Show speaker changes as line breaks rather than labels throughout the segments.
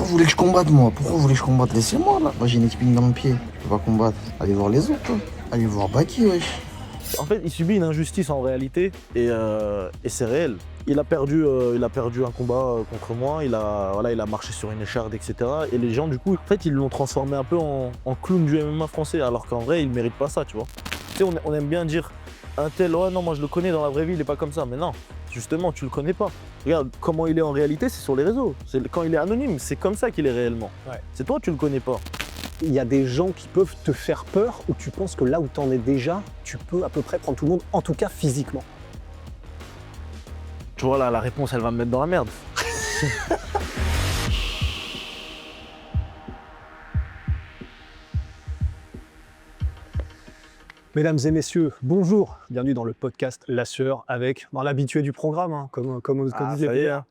Pourquoi vous voulez que je combatte, moi? Pourquoi vous voulez que je combatte? Laissez-moi, là. Moi, j'ai une épine dans le pied. Je vais pas combattre. Allez voir les autres, quoi. Allez voir Baki, wesh.
En fait, il subit une injustice en réalité et c'est réel. Il a perdu un combat contre moi, il a marché sur une écharde, etc. Et les gens, du coup, en fait, ils l'ont transformé un peu en clown du MMA français, alors qu'en vrai, il mérite pas ça, tu vois. Tu sais, on aime bien dire un tel, ouais, non, moi je le connais dans la vraie vie, il est pas comme ça. Mais non, justement, tu le connais pas. Regarde comment il est en réalité, c'est sur les réseaux. Quand il est anonyme, c'est comme ça qu'il est réellement.
Ouais.
C'est toi, tu le connais pas.
Il y a des gens qui peuvent te faire peur ou tu penses que là où tu en es déjà, tu peux à peu près prendre tout le monde, en tout cas physiquement?
Tu vois, là, la réponse, elle va me mettre dans la merde.
Mesdames et messieurs, bonjour, bienvenue dans le podcast La Sueur avec l'habitué du programme, hein, comme disait
ça y est, hein.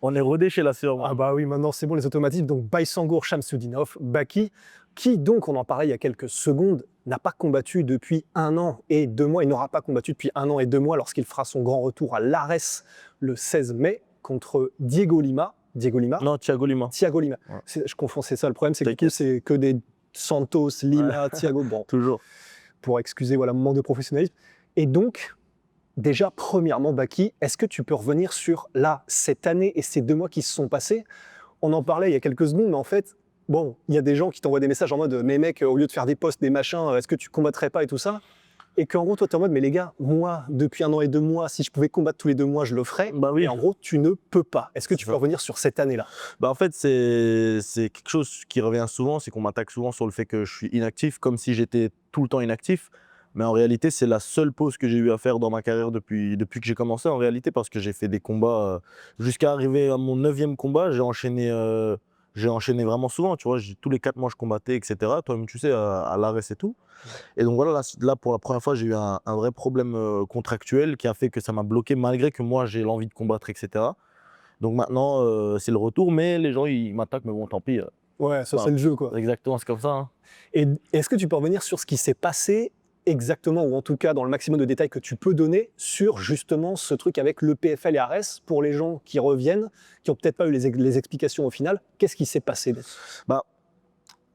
On est rodé chez la sœur, moi.
Ah bah oui, maintenant c'est bon les automatismes, donc Baysangour Shamsudinov, Baki, qui donc, on en parlait il y a quelques secondes, n'a pas combattu depuis 1 an et 2 mois, il n'aura pas combattu depuis 1 an et 2 mois lorsqu'il fera son grand retour à l'Ares le 16 mai contre Diego Lima.
Non, Thiago Lima.
Thiago Lima.
Ouais.
Je confonds, c'est ça le problème, c'est que du coup,
T'inquiète.
c'est que des Santos, Lima, Thiago, bon,
Toujours.
pour excuser voilà, mon manque de professionnalisme. Et donc, déjà, premièrement, Baki, est-ce que tu peux revenir sur là, cette année et ces 2 mois qui se sont passés? On en parlait il y a quelques secondes, mais en fait, bon, il y a des gens qui t'envoient des messages en mode « Mais mec, au lieu de faire des posts, des machins, est-ce que tu combattrais pas » et tout ça. Et qu'en gros, toi, t'es en mode « Mais les gars, moi, depuis 1 an et 2 mois, si je pouvais combattre tous les 2 mois, je le ferais. »
Bah oui.
Et en gros, tu ne peux pas. Est-ce que tu
C'est
peux
ça.
revenir sur cette année-là?
Bah en fait, c'est quelque chose qui revient souvent, c'est qu'on m'attaque souvent sur le fait que je suis inactif, comme si j'étais tout le temps inactif. Mais en réalité, c'est la seule pause que j'ai eu à faire dans ma carrière depuis que j'ai commencé, en réalité, parce que j'ai fait des combats jusqu'à arriver à mon 9e combat, j'ai enchaîné vraiment souvent, tu vois. Tous les 4 mois, je combattais, etc. Toi-même, tu sais, à l'ARES et tout. Et donc voilà, là, pour la première fois, j'ai eu un vrai problème contractuel qui a fait que ça m'a bloqué, malgré que moi, j'ai l'envie de combattre, etc. Donc maintenant, c'est le retour, mais les gens, ils m'attaquent, mais bon, tant pis.
Ouais, ça,
Bah,
c'est le jeu, quoi.
Exactement, c'est comme ça, hein.
Et est-ce que tu peux revenir sur ce qui s'est passé exactement, ou en tout cas dans le maximum de détails que tu peux donner sur justement ce truc avec le PFL et Ares, pour les gens qui reviennent, qui n'ont peut-être pas eu les explications au final, qu'est-ce qui s'est passé?
Bah,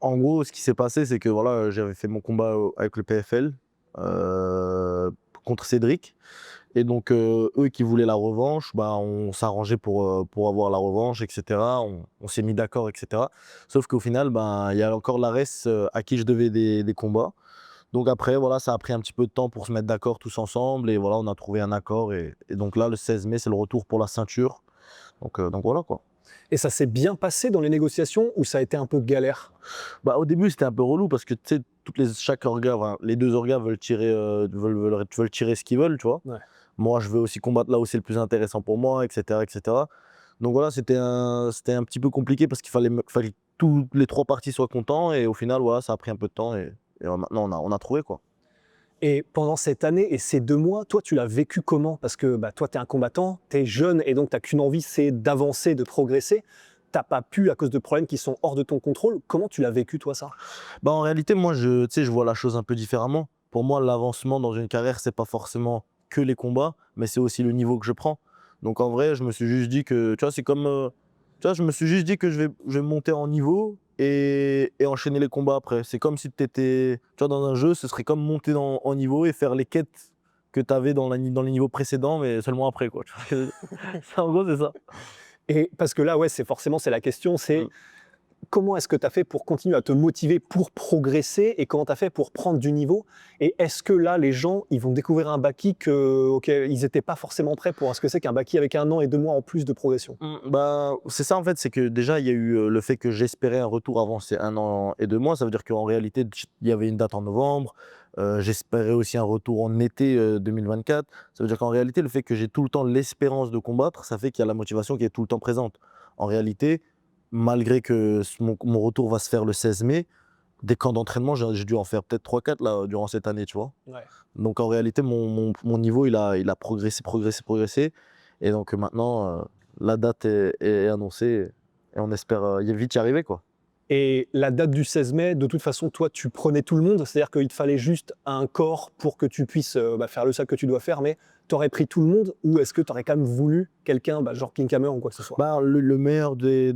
en gros, ce qui s'est passé, c'est que voilà, j'avais fait mon combat avec le PFL contre Cédric. Et donc, eux qui voulaient la revanche, bah, on s'arrangeait pour avoir la revanche, etc. On s'est mis d'accord, etc. Sauf qu'au final, bah, il y a encore l'ARES à qui je devais des combats. Donc après, voilà, ça a pris un petit peu de temps pour se mettre d'accord tous ensemble. Et voilà, on a trouvé un accord. Et donc là, le 16 mai, c'est le retour pour la ceinture. Donc voilà, quoi.
Et ça s'est bien passé dans les négociations ou ça a été un peu galère?
Bah, au début, c'était un peu relou parce que tu sais, chaque orga, enfin, les 2 orgas veulent tirer, veulent tirer ce qu'ils veulent, tu vois.
Ouais.
Moi, je veux aussi combattre là où c'est le plus intéressant pour moi, etc., etc. Donc voilà, c'était un petit peu compliqué parce qu'il fallait que tous les 3 parties soient contents. Et au final, voilà, ça a pris un peu de temps. Et maintenant, on a trouvé, quoi.
Et pendant cette année et ces 2 mois, toi, tu l'as vécu comment? Parce que bah, toi, tu es un combattant, tu es jeune et donc tu n'as qu'une envie, c'est d'avancer, de progresser. Tu n'as pas pu à cause de problèmes qui sont hors de ton contrôle. Comment tu l'as vécu, toi, ça?
Bah, en réalité, moi, tu sais, je vois la chose un peu différemment. Pour moi, l'avancement dans une carrière, c'est pas forcément que les combats, mais c'est aussi le niveau que je prends. Donc en vrai, je me suis juste dit que, tu vois, c'est comme, tu vois, je me suis juste dit que je vais monter en niveau et enchaîner les combats après. C'est comme si tu étais, tu vois, dans un jeu, ce serait comme monter en niveau et faire les quêtes que tu avais dans les niveaux précédents, mais seulement après, quoi. Tu vois ce que je veux dire. En gros, c'est ça.
Et parce que là, ouais, c'est la question, c'est comment est-ce que tu as fait pour continuer à te motiver, pour progresser, et comment tu as fait pour prendre du niveau? Et est-ce que là, les gens, ils vont découvrir un Baki auquel ils n'étaient pas forcément prêts pour ce que c'est qu'un Baki avec 1 an et 2 mois en plus de progression?
Bah, c'est ça en fait, c'est que déjà il y a eu le fait que j'espérais un retour avant ces 1 an et 2 mois, ça veut dire qu'en réalité il y avait une date en novembre, j'espérais aussi un retour en été 2024, ça veut dire qu'en réalité le fait que j'ai tout le temps l'espérance de combattre, ça fait qu'il y a la motivation qui est tout le temps présente. En réalité, malgré que mon retour va se faire le 16 mai, des camps d'entraînement, j'ai dû en faire peut-être 3-4 là durant cette année, tu vois.
Ouais.
Donc en réalité mon niveau il a progressé. Et donc maintenant, la date est annoncée et on espère vite y arriver, quoi.
Et la date du 16 mai, de toute façon, toi, tu prenais tout le monde, c'est-à-dire qu'il te fallait juste un corps pour que tu puisses faire le sac que tu dois faire, mais t'aurais pris tout le monde ou est-ce que t'aurais quand même voulu quelqu'un, genre Klinkhammer ou quoi que ce soit?
Bah, dans le meilleur des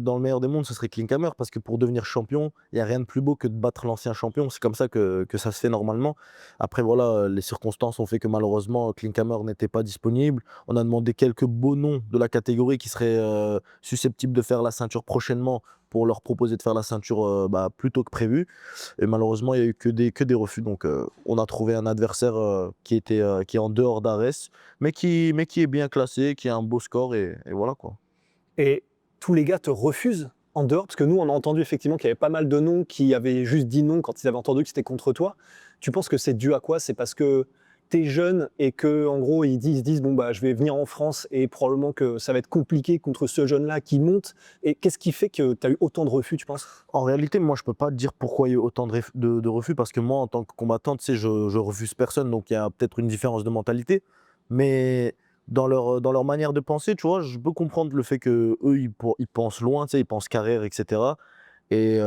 mondes, ce serait Klinkhammer parce que pour devenir champion, il n'y a rien de plus beau que de battre l'ancien champion. C'est comme ça que ça se fait normalement. Après, voilà, les circonstances ont fait que malheureusement, Klinkhammer n'était pas disponible. On a demandé quelques beaux noms de la catégorie qui seraient susceptibles de faire la ceinture prochainement pour leur proposer de faire la ceinture plus tôt que prévu. Et malheureusement, il n'y a eu que des refus. Donc, on a trouvé un adversaire qui est en dehors d'Ares, mais qui est bien classé, qui a un beau score. Et voilà quoi.
Et tous les gars te refusent en dehors, parce que nous, on a entendu effectivement qu'il y avait pas mal de noms qui avaient juste dit non quand ils avaient entendu que c'était contre toi. Tu penses que c'est dû à quoi? C'est parce que t'es jeune et que en gros ils se disent bon bah je vais venir en France et probablement que ça va être compliqué contre ce jeune-là qui monte. Et qu'est-ce qui fait que tu as eu autant de refus, tu penses?
En réalité, moi, je peux pas te dire pourquoi il y a eu autant de refus, parce que moi, en tant que combattant, tu sais, je refuse personne, donc il y a peut-être une différence de mentalité. Mais dans leur manière de penser, tu vois, je peux comprendre le fait que eux, ils pensent loin, tu sais, ils pensent carrière, etc. Et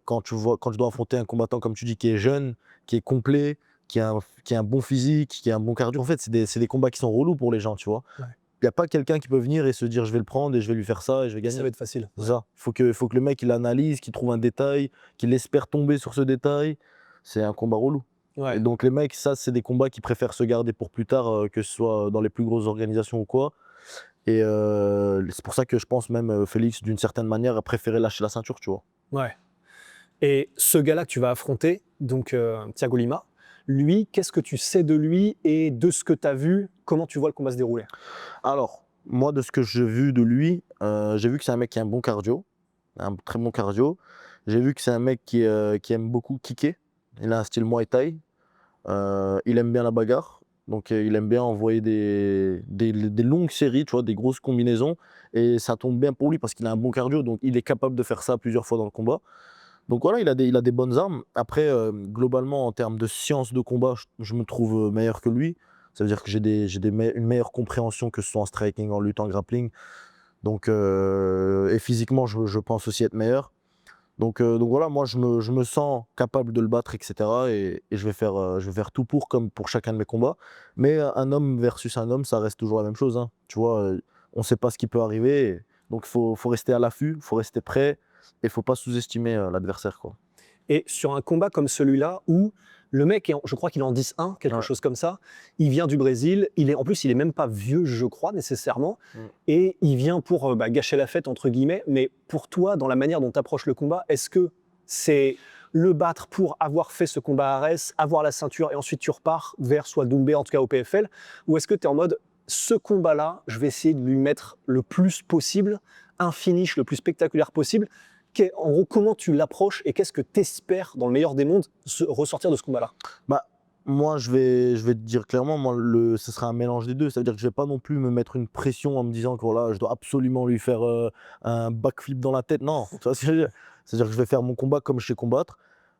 quand tu dois affronter un combattant, comme tu dis, qui est jeune, qui est complet, qui a un bon physique, qui a un bon cardio, en fait, c'est des combats qui sont relous pour les gens, tu vois.
Ouais.
Il n'y a pas quelqu'un qui peut venir et se dire je vais le prendre et je vais lui faire ça et je vais gagner.
Ça va être facile.
C'est ça. Faut que le mec il analyse, qu'il trouve un détail, qu'il espère tomber sur ce détail. C'est un combat relou.
Ouais.
Et donc les mecs, ça c'est des combats qu'ils préfèrent se garder pour plus tard, que ce soit dans les plus grosses organisations ou quoi. Et c'est pour ça que je pense même Félix, d'une certaine manière, a préféré lâcher la ceinture, tu vois.
Ouais. Et ce gars-là que tu vas affronter, donc Thiago Lima, lui, qu'est-ce que tu sais de lui et de ce que tu as vu, comment tu vois le combat se dérouler?
Alors, moi de ce que j'ai vu de lui, j'ai vu que c'est un mec qui a un bon cardio, un très bon cardio. J'ai vu que c'est un mec qui aime beaucoup kicker. Il a un style Muay Thai. Il aime bien la bagarre, donc il aime bien envoyer des longues séries, tu vois, des grosses combinaisons, et ça tombe bien pour lui parce qu'il a un bon cardio, donc il est capable de faire ça plusieurs fois dans le combat. Donc voilà, il a des bonnes armes. Après, globalement, en termes de science de combat, je me trouve meilleur que lui. Ça veut dire que une meilleure compréhension, que ce soit en striking, en lutte, en grappling. Donc, et physiquement, je pense aussi être meilleur. Donc voilà, moi je me sens capable de le battre, etc. Et je vais faire tout pour, comme pour chacun de mes combats. Mais un homme versus un homme, ça reste toujours la même chose, hein. Tu vois, on ne sait pas ce qui peut arriver. Donc faut rester à l'affût, il faut rester prêt et il ne faut pas sous-estimer l'adversaire, quoi.
Et sur un combat comme celui-là, où le mec, je crois qu'il est en 10-1, quelque
Ouais.
chose comme ça, il vient du Brésil, en plus il est même pas vieux, je crois, nécessairement, et il vient pour gâcher la fête, entre guillemets, mais pour toi, dans la manière dont tu approches le combat, est-ce que c'est le battre pour avoir fait ce combat à Arès, avoir la ceinture, et ensuite tu repars vers soit Doumbé, en tout cas au PFL, ou est-ce que tu es en mode, ce combat-là, je vais essayer de lui mettre le plus possible, un finish le plus spectaculaire possible? En gros, comment tu l'approches et qu'est-ce que tu espères, dans le meilleur des mondes, ressortir de ce combat-là?
Bah, moi, je vais te dire clairement, moi, ce sera un mélange des deux. Ça veut dire que je vais pas non plus me mettre une pression en me disant que voilà, je dois absolument lui faire un backflip dans la tête. Non, tu vois ce que je veux dire. C'est-à-dire que je vais faire mon combat comme je sais combattre.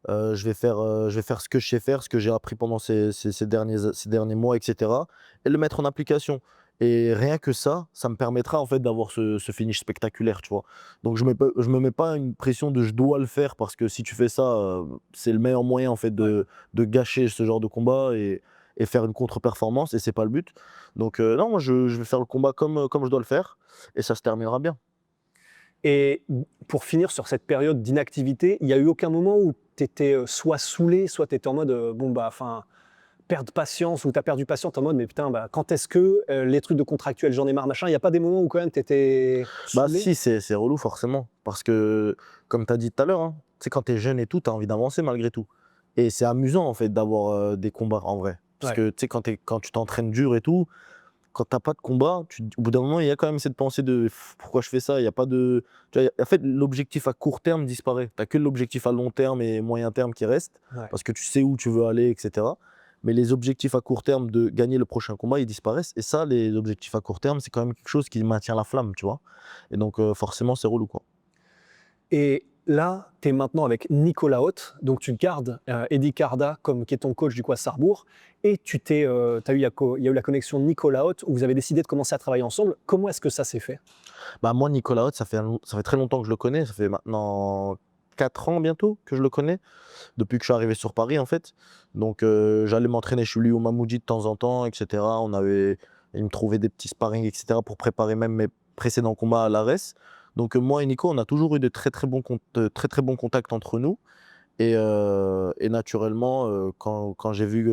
Je vais faire ce que je sais faire, ce que j'ai appris pendant ces derniers mois, etc. Et le mettre en application. Et rien que ça me permettra en fait d'avoir ce finish spectaculaire, tu vois. Donc je me mets pas une pression de je dois le faire, parce que si tu fais ça, c'est le meilleur moyen en fait de gâcher ce genre de combat et faire une contre-performance, et c'est pas le but. Donc non, moi je vais faire le combat comme je dois le faire, et ça se terminera bien.
Et pour finir sur cette période d'inactivité, il n'y a eu aucun moment où tu étais soit saoulé, soit tu étais en mode perdre patience, ou tu as perdu patience en mode mais putain, quand est-ce que les trucs de contractuel, j'en ai marre, machin. Il n'y a pas des moments où quand même tu étais
Bah
saoulé?
si, c'est relou forcément, parce que comme tu as dit tout à l'heure, hein, tu sais, quand tu es jeune et tout, tu as envie d'avancer malgré tout. Et c'est amusant en fait d'avoir des combats en vrai. Parce
Ouais.
que tu sais, quand tu t'entraînes dur et tout, quand t'as pas de combat, au bout d'un moment, il y a quand même cette pensée de pourquoi je fais ça. Il y a pas de, tu vois, en fait, l'objectif à court terme disparaît. T'as que l'objectif à long terme et moyen terme qui reste,
Ouais.
parce que tu sais où tu veux aller, etc. Mais les objectifs à court terme de gagner le prochain combat, ils disparaissent. Et ça, les objectifs à court terme, c'est quand même quelque chose qui maintient la flamme, tu vois. Et donc, forcément, c'est relou, quoi.
Et là, tu es maintenant avec Nicolas Haute, donc tu gardes Eddie Carda qui est ton coach du coup à Sarrebourg, et il y a eu la connexion Nicolas Haute où vous avez décidé de commencer à travailler ensemble. Comment est-ce que ça s'est fait?
Bah, moi, Nicolas Haute, ça fait très longtemps que je le connais. Ça fait maintenant 4 ans bientôt que je le connais, depuis que je suis arrivé sur Paris, en fait. Donc, j'allais m'entraîner chez lui au Mamoudy de temps en temps, etc. Il me trouvait des petits sparring, etc. pour préparer même mes précédents combats à l'ARES. Donc moi et Nico, on a toujours eu de très très bons contacts entre nous. Et naturellement, quand j'ai vu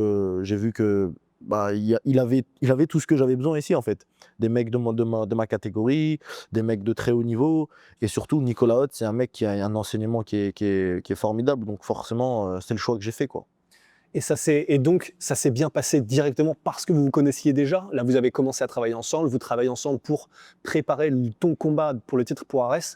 que bah, il avait tout ce que j'avais besoin ici, en fait. Des mecs de ma catégorie, des mecs de très haut niveau. Et surtout, Nicolas Haute, c'est un mec qui a un enseignement qui est formidable. Donc forcément, c'est le choix que j'ai fait, quoi.
Et donc, ça s'est bien passé directement parce que vous vous connaissiez déjà. Là, vous avez commencé à travailler ensemble. Vous travaillez ensemble pour préparer ton combat pour le titre pour Ares.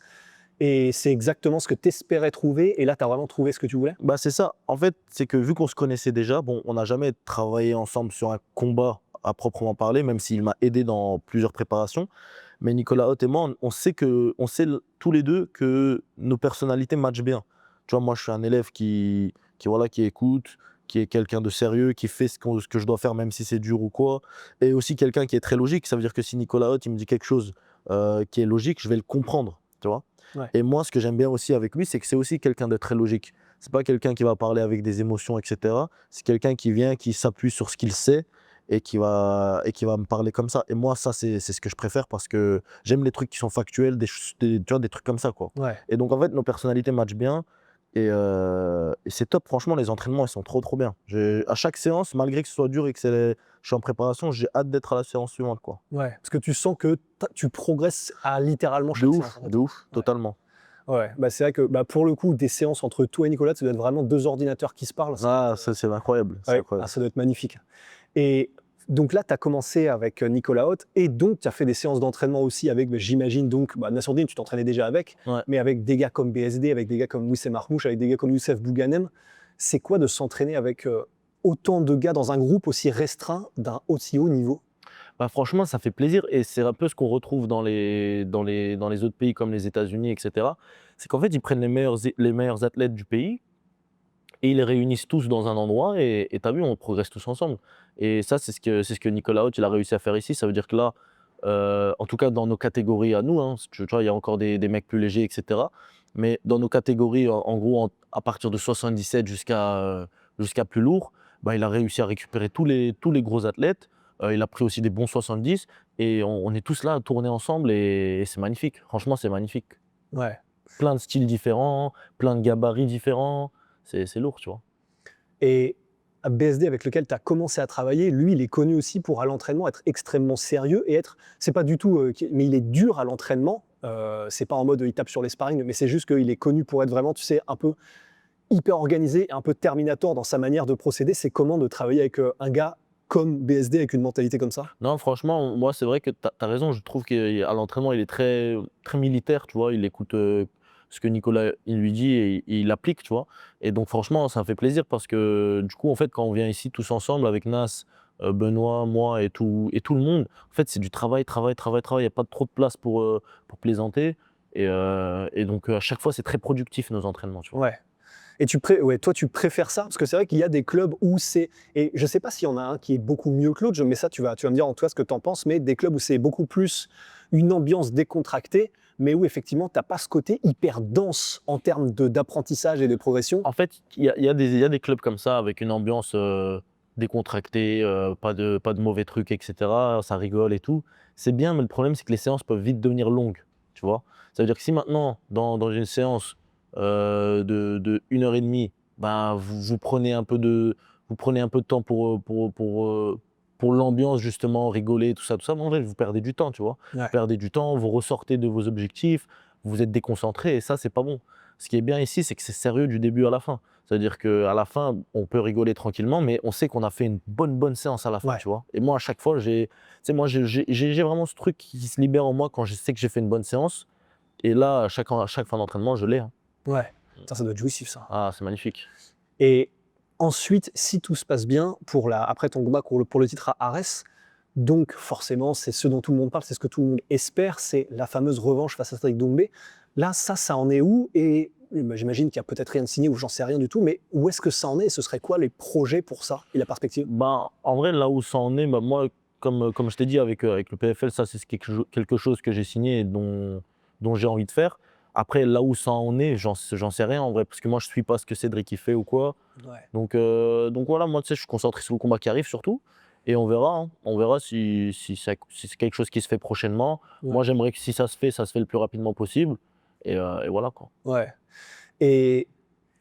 Et c'est exactement ce que tu espérais trouver. Et là, tu as vraiment trouvé ce que tu voulais?
Bah, c'est ça. En fait, c'est que vu qu'on se connaissait déjà, bon, on n'a jamais travaillé ensemble sur un combat à proprement parler, même s'il m'a aidé dans plusieurs préparations. Mais Nicolas Haute et moi, on sait tous les deux que nos personnalités matchent bien. Tu vois, moi, je suis un élève voilà, qui écoute, qui est quelqu'un de sérieux, qui fait ce que je dois faire, même si c'est dur ou quoi. Et aussi quelqu'un qui est très logique. Ça veut dire que si Nicolas Haute, il me dit quelque chose qui est logique, je vais le comprendre, tu vois.
Ouais.
Et moi, ce que j'aime bien aussi avec lui, c'est que c'est aussi quelqu'un de très logique. C'est pas quelqu'un qui va parler avec des émotions, etc. C'est quelqu'un qui vient, qui s'appuie sur ce qu'il sait et qui va me parler comme ça. Et moi, ça, c'est ce que je préfère parce que j'aime les trucs qui sont factuels, tu vois, des trucs comme ça, quoi.
Ouais.
Et donc, en fait, nos personnalités matchent bien. Et c'est top, franchement, les entraînements, ils sont trop, trop bien. À chaque séance, malgré que ce soit dur et que je suis en préparation, j'ai hâte d'être à la séance suivante, quoi.
Ouais. Parce que tu sens que tu progresses à littéralement
De
chaque
ouf,
séance, en fait.
de ouf,
Ouais.
totalement.
Ouais, bah c'est vrai que pour le coup, des séances entre toi et Nicolas, ça doit être vraiment deux ordinateurs qui se parlent.
Ah, ça, c'est incroyable. C'est
Ouais,
incroyable.
ça doit être magnifique. Et donc là, tu as commencé avec Nicolas Haute et donc tu as fait des séances d'entraînement aussi avec, j'imagine, donc Nassourdine, tu t'entraînais déjà avec,
Ouais.
mais avec des gars comme BSD, avec des gars comme Wissem Marmouche, avec des gars comme Youssef Bouganem. C'est quoi de s'entraîner avec autant de gars dans un groupe aussi restreint d'un aussi haut niveau?
Bah, franchement, ça fait plaisir et c'est un peu ce qu'on retrouve dans les autres pays comme les États-Unis, etc. C'est qu'en fait, ils prennent les meilleurs athlètes du pays et ils les réunissent tous dans un endroit et tu as vu, on progresse tous ensemble. Et ça, c'est ce que Nicolas Haute, il a réussi à faire ici. Ça veut dire que là, en tout cas dans nos catégories à nous, hein, tu vois, il y a encore des mecs plus légers, etc. Mais dans nos catégories, en gros, à partir de 77 jusqu'à plus lourd, bah, il a réussi à récupérer tous les gros athlètes. Il a pris aussi des bons 70 et on est tous là à tourner ensemble et c'est magnifique. Franchement, c'est magnifique.
Ouais.
Plein de styles différents, plein de gabarits différents. C'est lourd, tu vois.
Et à BSD avec lequel tu as commencé à travailler, lui, il est connu aussi pour à l'entraînement être extrêmement sérieux et c'est pas du tout, mais il est dur à l'entraînement. C'est pas en mode il tape sur les sparring, mais c'est juste qu'il est connu pour être vraiment, tu sais, un peu hyper organisé et un peu Terminator dans sa manière de procéder. C'est comment de travailler avec un gars comme BSD avec une mentalité comme ça?
Non, franchement, moi, c'est vrai que tu as raison. Je trouve qu'à l'entraînement, il est très, très militaire, tu vois. Il écoute ce que Nicolas il lui dit et il applique, tu vois. Et donc, franchement, ça me fait plaisir parce que, du coup, en fait, quand on vient ici tous ensemble avec Nas, Benoît, moi et tout le monde, en fait, c'est du travail, travail, travail, travail. Il n'y a pas trop de place pour plaisanter. Et donc, à chaque fois, c'est très productif, nos entraînements, tu vois.
Ouais. Et toi, tu préfères ça? Parce que c'est vrai qu'il y a des clubs où c'est. Et je ne sais pas s'il y en a un qui est beaucoup mieux que l'autre, mais ça, tu vas me dire en toi ce que tu en penses, mais des clubs où c'est beaucoup plus une ambiance décontractée, mais où effectivement, tu n'as pas ce côté hyper dense en termes d'apprentissage et de progression.
En fait, il y a des clubs comme ça avec une ambiance décontractée, pas de mauvais trucs, etc. Ça rigole et tout. C'est bien, mais le problème, c'est que les séances peuvent vite devenir longues, tu vois. Ça veut dire que si maintenant, dans une séance de 1 heure et demie, ben, vous prenez un peu de temps pour l'ambiance, justement, rigoler, tout ça, mais en vrai, vous perdez du temps, tu vois.
Ouais.
Vous perdez du temps, vous ressortez de vos objectifs, vous êtes déconcentré et ça, c'est pas bon. Ce qui est bien ici, c'est que c'est sérieux du début à la fin. C'est-à-dire qu'à la fin, on peut rigoler tranquillement, mais on sait qu'on a fait une bonne séance à la fin,
Ouais.
tu vois. Et moi, à chaque fois, j'ai vraiment ce truc qui se libère en moi quand je sais que j'ai fait une bonne séance. Et là, à chaque fin d'entraînement, je l'ai, hein.
Ouais. Ça doit être jouissif, ça.
Ah, c'est magnifique.
Et ensuite, si tout se passe bien, après ton combat pour le titre à Ares, donc forcément, c'est ce dont tout le monde parle, c'est ce que tout le monde espère, c'est la fameuse revanche face à Cédric Doumbé. Là, ça en est où? Et j'imagine qu'il n'y a peut-être rien de signé ou j'en sais rien du tout, mais où est-ce que ça en est et ce serait quoi les projets pour ça et la perspective?
Ben, en vrai, là où ça en est, ben, moi, comme je t'ai dit avec le PFL, ça, c'est quelque chose que j'ai signé et dont j'ai envie de faire. Après, là où ça en est, j'en sais rien en vrai, parce que moi, je suis pas ce que Cédric il fait ou quoi.
Ouais.
Donc voilà, moi, tu sais, je suis concentré sur le combat qui arrive surtout. Et on verra, hein. On verra si c'est quelque chose qui se fait prochainement.
Ouais.
Moi, j'aimerais que si ça se fait le plus rapidement possible. Et voilà, quoi.
Ouais. Et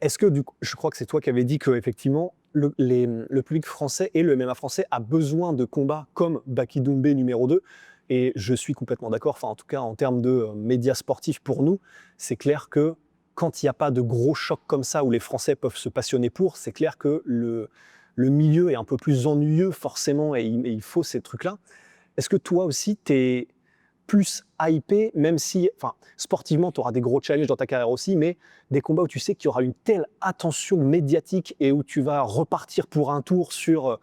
est-ce que du coup, je crois que c'est toi qui avais dit que effectivement le public français et le MMA français a besoin de combats comme Baki Doumbé numéro 2. Et je suis complètement d'accord. Enfin, en tout cas, en termes de médias sportifs pour nous, c'est clair que quand il n'y a pas de gros chocs comme ça où les Français peuvent se passionner pour, c'est clair que le milieu est un peu plus ennuyeux forcément et il faut ces trucs-là. Est-ce que toi aussi, tu es plus hypé, même si, enfin, sportivement, tu auras des gros challenges dans ta carrière aussi, mais des combats où tu sais qu'il y aura une telle attention médiatique et où tu vas repartir pour un tour sur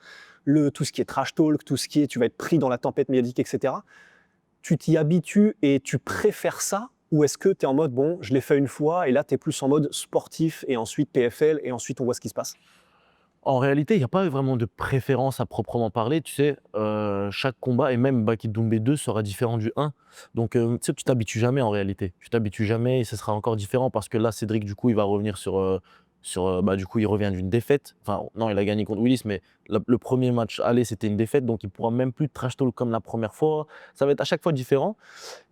tout ce qui est trash talk, tout ce qui est, tu vas être pris dans la tempête médiatique, etc. Tu t'y habitues et tu préfères ça? Ou est-ce que tu es en mode, bon, je l'ai fait une fois, et là, tu es plus en mode sportif, et ensuite PFL, et ensuite on voit ce qui se passe?
En réalité, il y a pas vraiment de préférence à proprement parler, tu sais? Chaque combat et même Baki Doumbé 2 sera différent du 1. Donc, tu sais, tu t'habitues jamais en réalité. Tu t'habitues jamais et ce sera encore différent parce que là, Cédric, du coup, il va revenir bah, du coup, il revient d'une défaite. Enfin, non, il a gagné contre Willis, mais le 1er match aller, c'était une défaite, donc il pourra même plus trash talk comme la première fois. Ça va être à chaque fois différent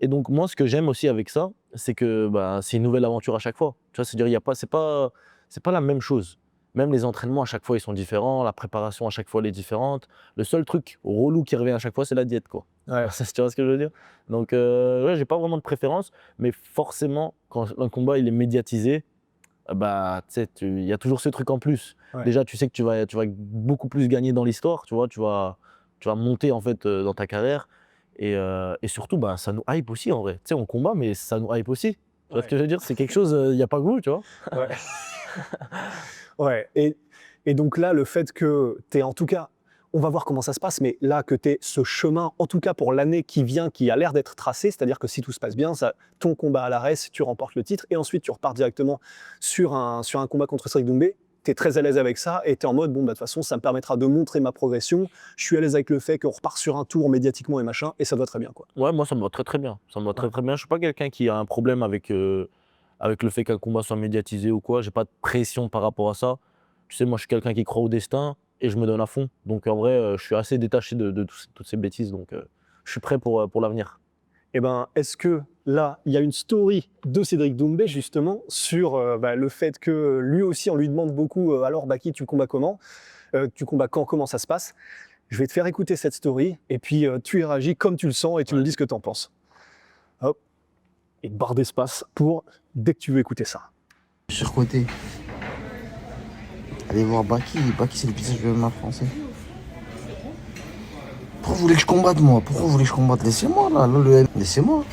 et donc moi, ce que j'aime aussi avec ça, c'est que, bah, c'est une nouvelle aventure à chaque fois. Tu vois? C'est-à-dire, il y a pas c'est pas la même chose. Même les entraînements, à chaque fois, ils sont différents. La préparation, à chaque fois, elle est différente. Le seul truc relou qui revient à chaque fois, c'est la diète, quoi.
Ouais.
Tu vois ce que je veux dire? Donc, ouais, j'ai pas vraiment de préférence, mais forcément, quand un combat, il est médiatisé, bah, tu sais, il y a toujours ce truc en plus.
Ouais.
Déjà, tu sais que tu vas beaucoup plus gagner dans l'histoire, tu vois? Tu vas monter, en fait, dans ta carrière et surtout, bah, ça nous hype aussi, en vrai. Tu sais, on combat, mais ça nous hype aussi. Tu vois ce
Ouais.
que je veux dire? C'est quelque chose, il y a pas que vous, tu vois?
Ouais. Ouais, et donc là, le fait que tu es en tout cas, on va voir comment ça se passe, mais là, que tu aies ce chemin, en tout cas pour l'année qui vient, qui a l'air d'être tracé, c'est-à-dire que si tout se passe bien, ton combat à l'arrêt, tu remportes le titre, et ensuite tu repars directement sur un combat contre Cédric Doumbé, tu es très à l'aise avec ça, et tu es en mode, bon, bah, de toute façon, ça me permettra de montrer ma progression, je suis à l'aise avec le fait qu'on repart sur un tour médiatiquement et machin, et ça va très bien, quoi.
Ouais, moi, ça me va très, très bien. Ça me va
Ouais.
très, très bien. Je suis pas quelqu'un qui a un problème avec le fait qu'un combat soit médiatisé ou quoi. J'ai pas de pression par rapport à ça. Tu sais, moi, je suis quelqu'un qui croit au destin et je me donne à fond. Donc, en vrai, je suis assez détaché de toutes ces bêtises. Donc, je suis prêt pour l'avenir.
Eh ben, est-ce que là, il y a une story de Cédric Doumbé justement sur le fait que lui aussi, on lui demande beaucoup alors Baki, tu combats comment? Tu combats quand? Comment ça se passe? Je vais te faire écouter cette story et puis tu y réagis comme tu le sens et tu me dis ce que tu en penses. Hop, et barre d'espace pour dès que tu veux écouter ça.
Surcoté. Allez voir Baki. Baki, c'est le visage du MMA français. Pourquoi vous voulez que je combatte, moi? Pourquoi vous voulez que je combatte? Laissez-moi, là. Laissez-moi.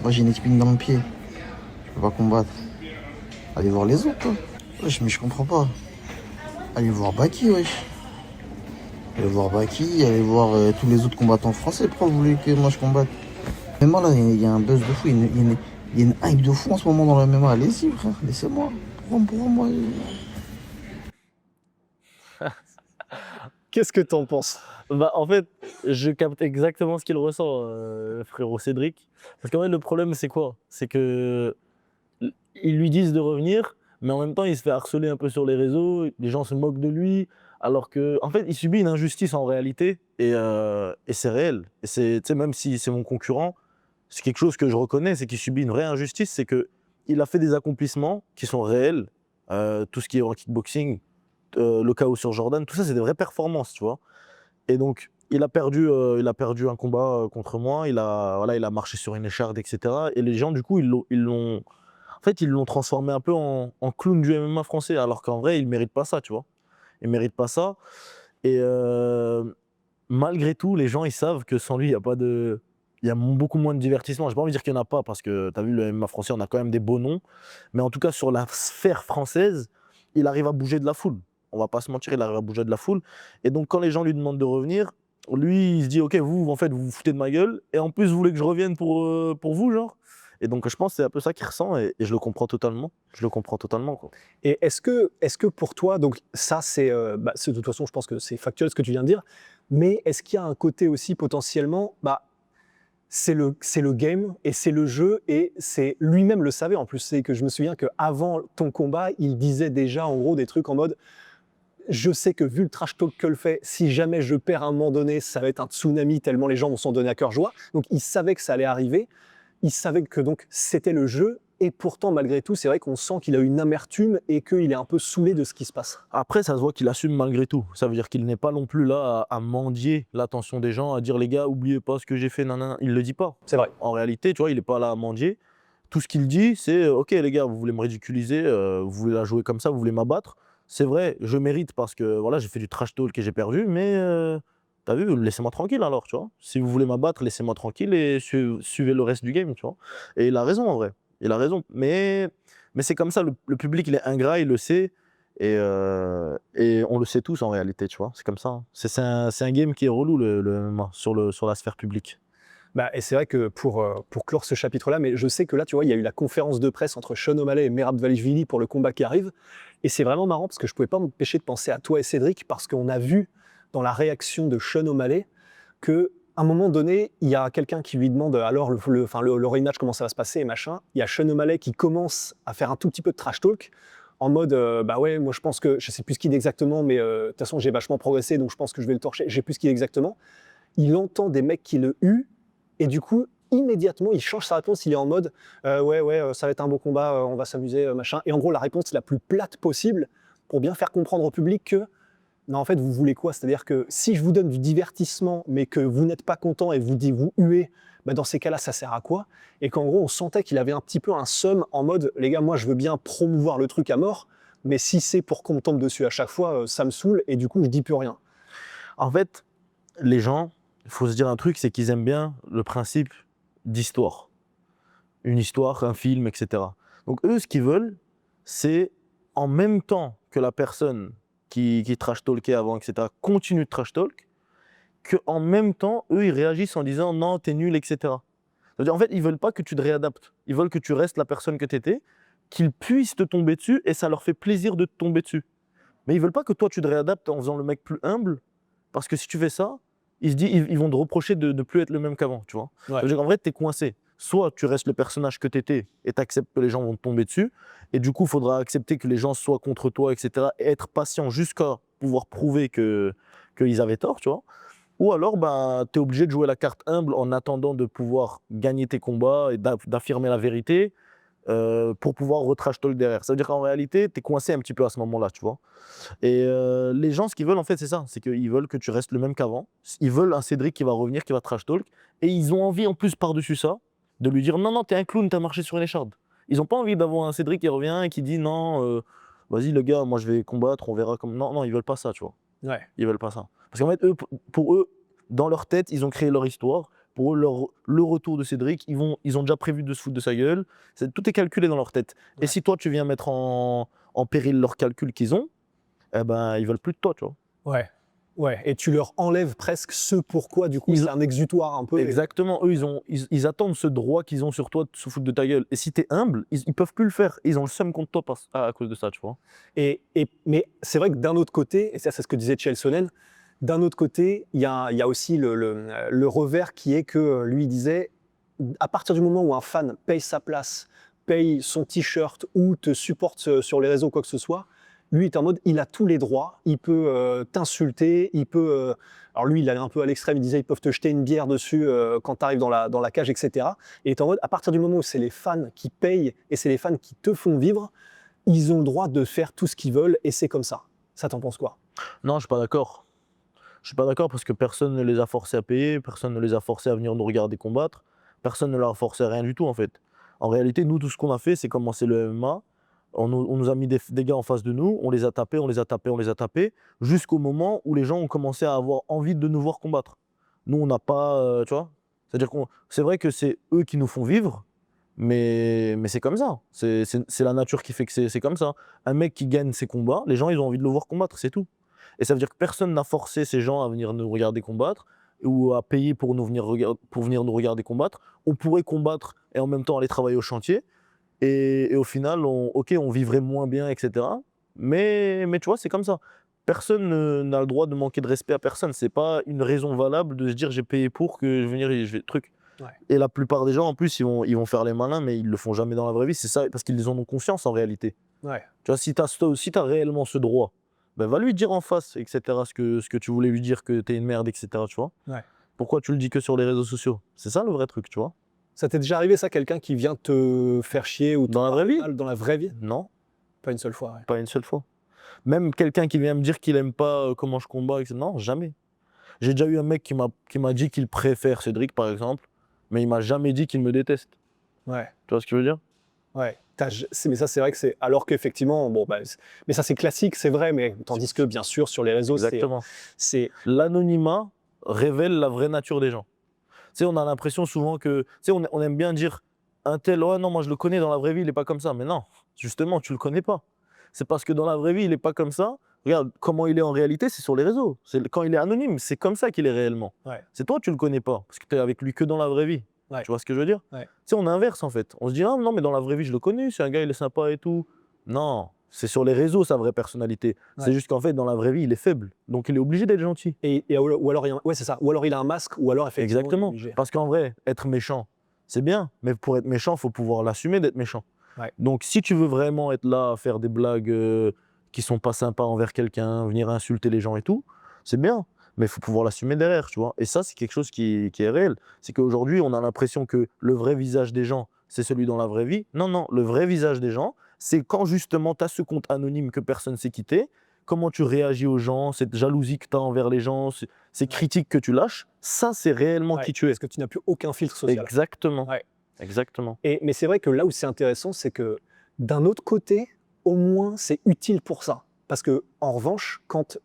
Moi, j'ai une épine dans le pied. Je peux pas combattre. Allez voir les autres, toi. Wesh, mais je comprends pas. Allez voir Baki, wesh. Allez voir Baki, allez voir tous les autres combattants français. Pourquoi vous voulez que moi je combatte? Mais moi, là, il y a un buzz de fou. Il y a une hype de fou en ce moment dans le MMA. Allez-y, frère. Laissez-moi. Pourquoi moi
Qu'est-ce que tu en penses?
Bah, en fait, je capte exactement ce qu'il ressent, frérot Cédric. Parce qu'en fait, le problème, c'est quoi? C'est que ils lui disent de revenir, mais en même temps, il se fait harceler un peu sur les réseaux. Les gens se moquent de lui. Alors que, en fait, il subit une injustice en réalité. Et c'est réel. Et c'est, tu sais, même si c'est mon concurrent, c'est quelque chose que je reconnais, c'est qu'il subit une vraie injustice. C'est que il a fait des accomplissements qui sont réels. Tout ce qui est en kickboxing, le KO sur Jordan, tout ça, c'est des vraies performances, tu vois. Et donc, il a perdu un combat contre moi. Il a marché sur une écharde, etc. Et les gens, du coup, ils l'ont transformé un peu en clown du MMA français, alors qu'en vrai, il mérite pas ça, tu vois. Il mérite pas ça. Et malgré tout, les gens, ils savent que sans lui, il y a beaucoup moins de divertissement. J'ai pas envie de dire qu'il n'y en a pas, parce que tu as vu, le MMA français, on a quand même des beaux noms. Mais en tout cas, sur la sphère française, il arrive à bouger de la foule. On va pas se mentir, il arrive à bouger de la foule. Et donc, quand les gens lui demandent de revenir, lui, il se dit, OK, vous, en fait, vous vous foutez de ma gueule. Et en plus, vous voulez que je revienne pour vous, genre. Et donc, je pense que c'est un peu ça qu'il ressent et je le comprends totalement. Je le comprends totalement, quoi.
Et est-ce que pour toi, donc ça c'est de toute façon je pense que c'est factuel ce que tu viens de dire, mais est-ce qu'il y a un côté aussi potentiellement, c'est le game et c'est le jeu et c'est lui-même le savait en plus, c'est que je me souviens qu'avant ton combat, il disait déjà en gros des trucs en mode je sais que vu le trash talk que le fait, si jamais je perds à un moment donné, ça va être un tsunami tellement les gens vont s'en donner à cœur joie. Donc il savait que ça allait arriver, il savait que donc c'était le jeu, et pourtant malgré tout, c'est vrai qu'on sent qu'il a une amertume et qu'il est un peu saoulé de ce qui se passe.
Après, ça se voit qu'il assume malgré tout. Ça veut dire qu'il n'est pas non plus là à mendier l'attention des gens, à dire les gars, oubliez pas ce que j'ai fait, nanana. Il le dit pas.
C'est vrai.
En réalité, tu vois, il n'est pas là à mendier. Tout ce qu'il dit, c'est ok les gars, vous voulez me ridiculiser, vous voulez la jouer comme ça, vous voulez m'abattre. C'est vrai, je mérite parce que voilà, j'ai fait du trash talk et j'ai perdu, mais t'as vu, laissez-moi tranquille alors, tu vois. Si vous voulez m'abattre, laissez-moi tranquille et suivez le reste du game, tu vois. Et il a raison en vrai, il a raison. Mais c'est comme ça, le public il est ingrat, il le sait. Et on le sait tous en réalité, tu vois. C'est comme ça, hein. C'est un game qui est relou le MMA sur la sphère publique.
Bah, et c'est vrai que pour clore ce chapitre-là, mais je sais que là, tu vois, il y a eu la conférence de presse entre Sean O'Malley et Merab Dvalishvili pour le combat qui arrive. Et c'est vraiment marrant parce que je ne pouvais pas m'empêcher de penser à toi et Cédric parce qu'on a vu dans la réaction de Sean O'Malley qu'à un moment donné, il y a quelqu'un qui lui demande alors le rematch, comment ça va se passer et machin. Il y a Sean O'Malley qui commence à faire un tout petit peu de trash talk en mode bah ouais, moi je pense que je sais plus ce qu'il dit exactement, mais de toute façon j'ai vachement progressé donc je pense que je vais le torcher. Je sais plus ce qu'il dit exactement. Il entend des mecs qui le huent. Et du coup, immédiatement, il change sa réponse. Il est en mode ouais, ça va être un beau combat, on va s'amuser, machin. Et en gros, la réponse la plus plate possible pour bien faire comprendre au public que non, en fait, vous voulez quoi? C'est-à-dire que si je vous donne du divertissement, mais que vous n'êtes pas content et vous huez, bah dans ces cas-là, ça sert à quoi? Et qu'en gros, on sentait qu'il avait un petit peu un seum en mode les gars, moi, je veux bien promouvoir le truc à mort, mais si c'est pour qu'on me tombe dessus à chaque fois, ça me saoule et du coup, je dis plus rien.
En fait, les gens, il faut se dire un truc, c'est qu'ils aiment bien le principe d'histoire. Une histoire, un film, etc. Donc eux, ce qu'ils veulent, c'est en même temps que la personne qui trash talkait avant, etc., continue de trash talk, qu'en même temps, eux, ils réagissent en disant non, t'es nul, etc. C'est-à-dire, en fait, ils veulent pas que tu te réadaptes. Ils veulent que tu restes la personne que t'étais, qu'ils puissent te tomber dessus et ça leur fait plaisir de te tomber dessus. Mais ils veulent pas que toi, tu te réadaptes en faisant le mec plus humble, parce que si tu fais ça, ils vont te reprocher de ne plus être le même qu'avant, tu vois.
Ouais.
Ça veut dire qu'en vrai, tu es coincé. Soit tu restes le personnage que tu étais et tu acceptes que les gens vont te tomber dessus, et du coup, il faudra accepter que les gens soient contre toi, etc., et être patient jusqu'à pouvoir prouver qu'ils avaient tort, tu vois. Ou alors, bah, tu es obligé de jouer la carte humble en attendant de pouvoir gagner tes combats et d'affirmer la vérité pour pouvoir retrash talk derrière. Ça veut dire qu'en réalité, tu es coincé un petit peu à ce moment-là, tu vois. Et les gens, ce qu'ils veulent, en fait, c'est ça. C'est qu'ils veulent que tu restes le même qu'avant. Ils veulent un Cédric qui va revenir, qui va trash talk. Et ils ont envie, en plus, par-dessus ça, de lui dire non, t'es un clown, t'as marché sur une écharde. Ils n'ont pas envie d'avoir un Cédric qui revient et qui dit non, vas-y, le gars, moi, je vais combattre, on verra comme. Non, ils veulent pas ça, tu vois.
Ouais.
Ils veulent pas ça. Parce qu'en fait, pour eux, dans leur tête, ils ont créé leur histoire. Pour eux, le retour de Cédric, ils ont déjà prévu de se foutre de sa gueule. Tout est calculé dans leur tête.
Ouais.
Et si toi, tu viens mettre en péril leurs calculs qu'ils ont, eh ben, ils veulent plus de toi, tu vois.
Ouais. Ouais. Et tu leur enlèves presque ce pourquoi, du coup, c'est un exutoire un peu.
Exactement. Eux, ils attendent ce droit qu'ils ont sur toi de se foutre de ta gueule. Et si t'es humble, ils peuvent plus le faire. Ils ont le seum contre toi à cause de ça, tu vois.
Mais c'est vrai que d'un autre côté, et ça c'est ce que disait Chael Sonnen, d'un autre côté, il y a aussi le revers qui est que lui disait, à partir du moment où un fan paye sa place, paye son t-shirt ou te supporte sur les réseaux, quoi que ce soit, lui est en mode, il a tous les droits, il peut t'insulter, il peut... alors lui, il allait un peu à l'extrême, il disait, ils peuvent te jeter une bière dessus quand tu arrives dans la cage, etc. Et il est en mode, à partir du moment où c'est les fans qui payent et c'est les fans qui te font vivre, ils ont le droit de faire tout ce qu'ils veulent et c'est comme ça. Ça, t'en penses quoi?
Non, je suis pas d'accord. Je suis pas d'accord parce que personne ne les a forcés à payer, personne ne les a forcés à venir nous regarder combattre, personne ne leur a forcé à rien du tout en fait. En réalité, nous, tout ce qu'on a fait, c'est commencer le MMA. On nous a mis des gars en face de nous, on les a tapés, jusqu'au moment où les gens ont commencé à avoir envie de nous voir combattre. Nous, on n'a pas, tu vois. C'est-à-dire c'est vrai que c'est eux qui nous font vivre, mais c'est comme ça. C'est la nature qui fait que c'est comme ça. Un mec qui gagne ses combats, les gens, ils ont envie de le voir combattre, c'est tout. Et ça veut dire que personne n'a forcé ces gens à venir nous regarder combattre ou à payer pour venir nous regarder combattre. On pourrait combattre et en même temps aller travailler au chantier. Et au final, on vivrait moins bien, etc. Mais tu vois, c'est comme ça. Personne n'a le droit de manquer de respect à personne. C'est pas une raison valable de se dire j'ai payé pour que je venir et je vais truc.
Ouais.
Et la plupart des gens, en plus, ils vont faire les malins, mais ils le font jamais dans la vraie vie. C'est ça, parce qu'ils en ont conscience en réalité.
Ouais.
Tu vois, si t'as réellement ce droit ben va lui dire en face, etc., ce que tu voulais lui dire, que t'es une merde, etc., tu vois.
Ouais.
Pourquoi tu le dis que sur les réseaux sociaux? C'est ça le vrai truc, tu vois.
Ça t'est déjà arrivé ça, quelqu'un qui vient te faire chier ou te
Dans la vraie
parler
vie?
mal dans la vraie vie?
Non,
Pas une seule fois, ouais.
pas une seule fois. Même quelqu'un qui vient me dire qu'il aime pas comment je combats, etc., non, jamais. J'ai déjà eu un mec qui m'a dit qu'il préfère Cédric, par exemple, mais il m'a jamais dit qu'il me déteste.
Ouais,
Tu vois ce que je veux dire?
ouais. Mais ça, c'est vrai que c'est. Alors qu'effectivement, bon, bah, mais ça, c'est classique, c'est vrai, mais tandis que, bien sûr, sur les réseaux,
Exactement.
c'est.
L'anonymat révèle la vraie nature des gens. Tu sais, on a l'impression souvent que, tu sais, on aime bien dire un tel, ouais, non, moi je le connais dans la vraie vie, il est pas comme ça. Mais non, justement, tu le connais pas. C'est parce que dans la vraie vie, il est pas comme ça. Regarde comment il est en réalité, c'est sur les réseaux. Quand il est anonyme, c'est comme ça qu'il est réellement.
Ouais.
C'est toi, tu le connais pas, parce que tu es avec lui que dans la vraie vie.
Ouais.
Tu vois ce que je veux dire?
Ouais.
Tu sais, on inverse en fait. On se dit, ah non, mais dans la vraie vie, je le connais, c'est un gars, il est sympa et tout. Non, c'est sur les réseaux sa vraie personnalité.
Ouais.
C'est juste qu'en fait, dans la vraie vie, il est faible. Donc il est obligé d'être gentil.
Ou alors, ouais, c'est ça. Ou alors, il a un masque, ou alors, effectivement.
Exactement.
il est obligé.
Parce qu'en vrai, être méchant, c'est bien. Mais pour être méchant, il faut pouvoir l'assumer d'être méchant.
Ouais.
Donc si tu veux vraiment être là à faire des blagues qui sont pas sympas envers quelqu'un, venir insulter les gens et tout, c'est bien. Mais il faut pouvoir l'assumer derrière, tu vois. Et ça, c'est quelque chose qui est réel. C'est qu'aujourd'hui, on a l'impression que le vrai visage des gens, c'est celui dans la vraie vie. Non, non, le vrai visage des gens, c'est quand justement tu as ce compte anonyme que personne ne sait quitter, comment tu réagis aux gens, cette jalousie que tu as envers les gens, ces critiques que tu lâches, ça, c'est réellement
Ouais,
qui tu es.
parce que tu n'as plus aucun filtre social.
Exactement.
Ouais.
Exactement.
Mais c'est vrai que là où c'est intéressant, c'est que d'un autre côté, au moins, c'est utile pour ça. Parce que, en revanche, quand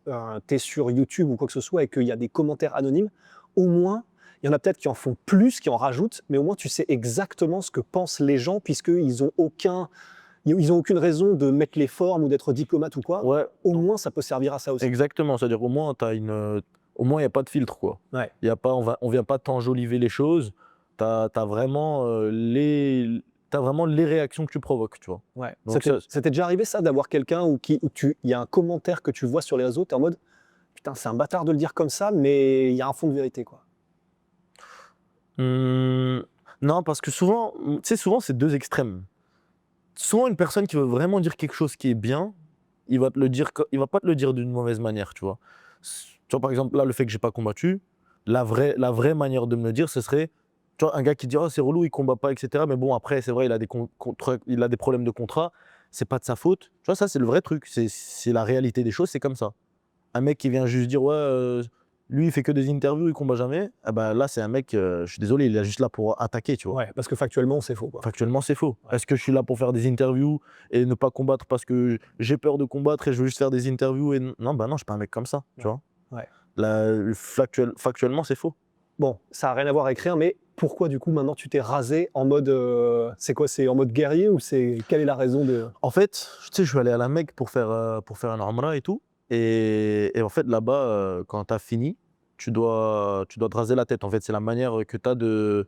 tu es sur YouTube ou quoi que ce soit et qu'il y a des commentaires anonymes, au moins, il y en a peut-être qui en font plus, qui en rajoutent, mais au moins tu sais exactement ce que pensent les gens, puisqu'ils n'ont aucune raison de mettre les formes ou d'être diplomate ou quoi.
Ouais,
Au moins, ça peut servir à ça aussi.
exactement. C'est-à-dire, au moins, il n'y a pas de filtre, quoi.
Ouais.
Y a pas, on vient pas t'enjoliver les choses. Tu as vraiment, t'as vraiment les réactions que tu provoques, tu vois.
Ouais.
Donc
C'était déjà arrivé ça, d'avoir quelqu'un il y a un commentaire que tu vois sur les réseaux, tu es en mode putain, c'est un bâtard de le dire comme ça, mais il y a un fond de vérité, quoi.
Non, parce que souvent, tu sais, souvent, c'est deux extrêmes. Souvent, une personne qui veut vraiment dire quelque chose qui est bien, il va pas te le dire d'une mauvaise manière, tu vois. Tu vois, par exemple, là, le fait que j'ai pas combattu, la vraie manière de me le dire, ce serait, tu vois, un gars qui dit, oh, c'est relou, il combat pas, etc. Mais bon, après, c'est vrai, il a des problèmes de contrat, c'est pas de sa faute. Tu vois, ça, c'est le vrai truc. C'est la réalité des choses, c'est comme ça. Un mec qui vient juste dire, ouais, lui, il fait que des interviews, il combat jamais, ah bah, là, c'est un mec, je suis désolé, il est juste là pour attaquer, tu vois.
Ouais, parce que factuellement, c'est faux, quoi.
Factuellement, c'est faux.
Ouais.
Est-ce que je suis là pour faire des interviews et ne pas combattre parce que j'ai peur de combattre et je veux juste faire des interviews non, bah non, je suis pas un mec comme ça, tu vois.
Ouais.
Factuellement, c'est faux.
Bon, ça n'a rien à voir avec rien, mais pourquoi du coup maintenant tu t'es rasé en mode. C'est quoi? C'est en mode guerrier ou quelle est la raison de.
En fait, tu sais, je suis allé à la Mecque pour faire un Umrah et tout. Et en fait, là-bas, quand tu as fini, tu dois te raser la tête. En fait, c'est la manière que tu as de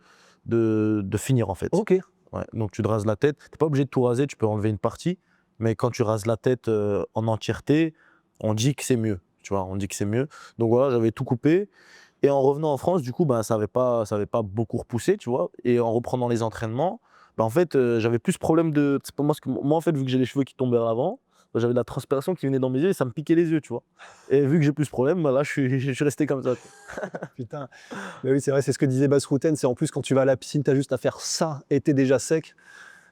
finir, en fait.
Ok.
Ouais, donc tu te rases la tête. Tu n'es pas obligé de tout raser, tu peux enlever une partie. Mais quand tu rases la tête en entièreté, on dit que c'est mieux. Tu vois, on dit que c'est mieux. Donc voilà, j'avais tout coupé. Et en revenant en France, du coup, bah, ça avait pas beaucoup repoussé, tu vois. Et en reprenant les entraînements, bah, en fait, j'avais plus ce problème de. C'est pas moi, moi, en fait, vu que j'ai les cheveux qui tombaient vers l'avant, bah, j'avais de la transpiration qui venait dans mes yeux et ça me piquait les yeux, tu vois. Et vu que j'ai plus ce problème, bah, là, je suis resté comme ça.
Putain. Mais oui, c'est vrai, c'est ce que disait Bass Routen. C'est en plus quand tu vas à la piscine, tu as juste à faire ça et t'es déjà sec.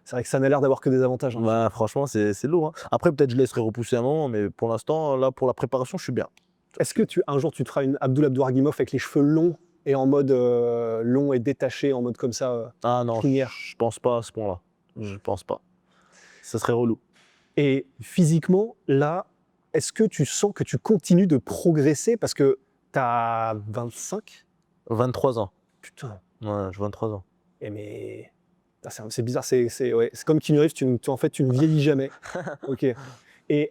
C'est vrai que ça n'a l'air d'avoir que des avantages. Hein.
Bah, franchement, c'est lourd. Hein. Après, peut-être je laisserai repousser un moment, mais pour l'instant, là, pour la préparation, je suis bien.
Est-ce que un jour tu te feras une Abdouragimov avec les cheveux longs et en mode long et détaché, en mode comme ça
Ah non,
crinière.
je pense pas à ce point-là. Je pense pas. Ça serait relou.
Et physiquement, là, est-ce que tu sens que tu continues de progresser parce que tu as 25?
23 ans.
Putain.
Ouais, j'ai 23 ans.
Et mais c'est bizarre, ouais, c'est comme Keanu Reeves, en fait, tu ne vieillis jamais. Ok. Et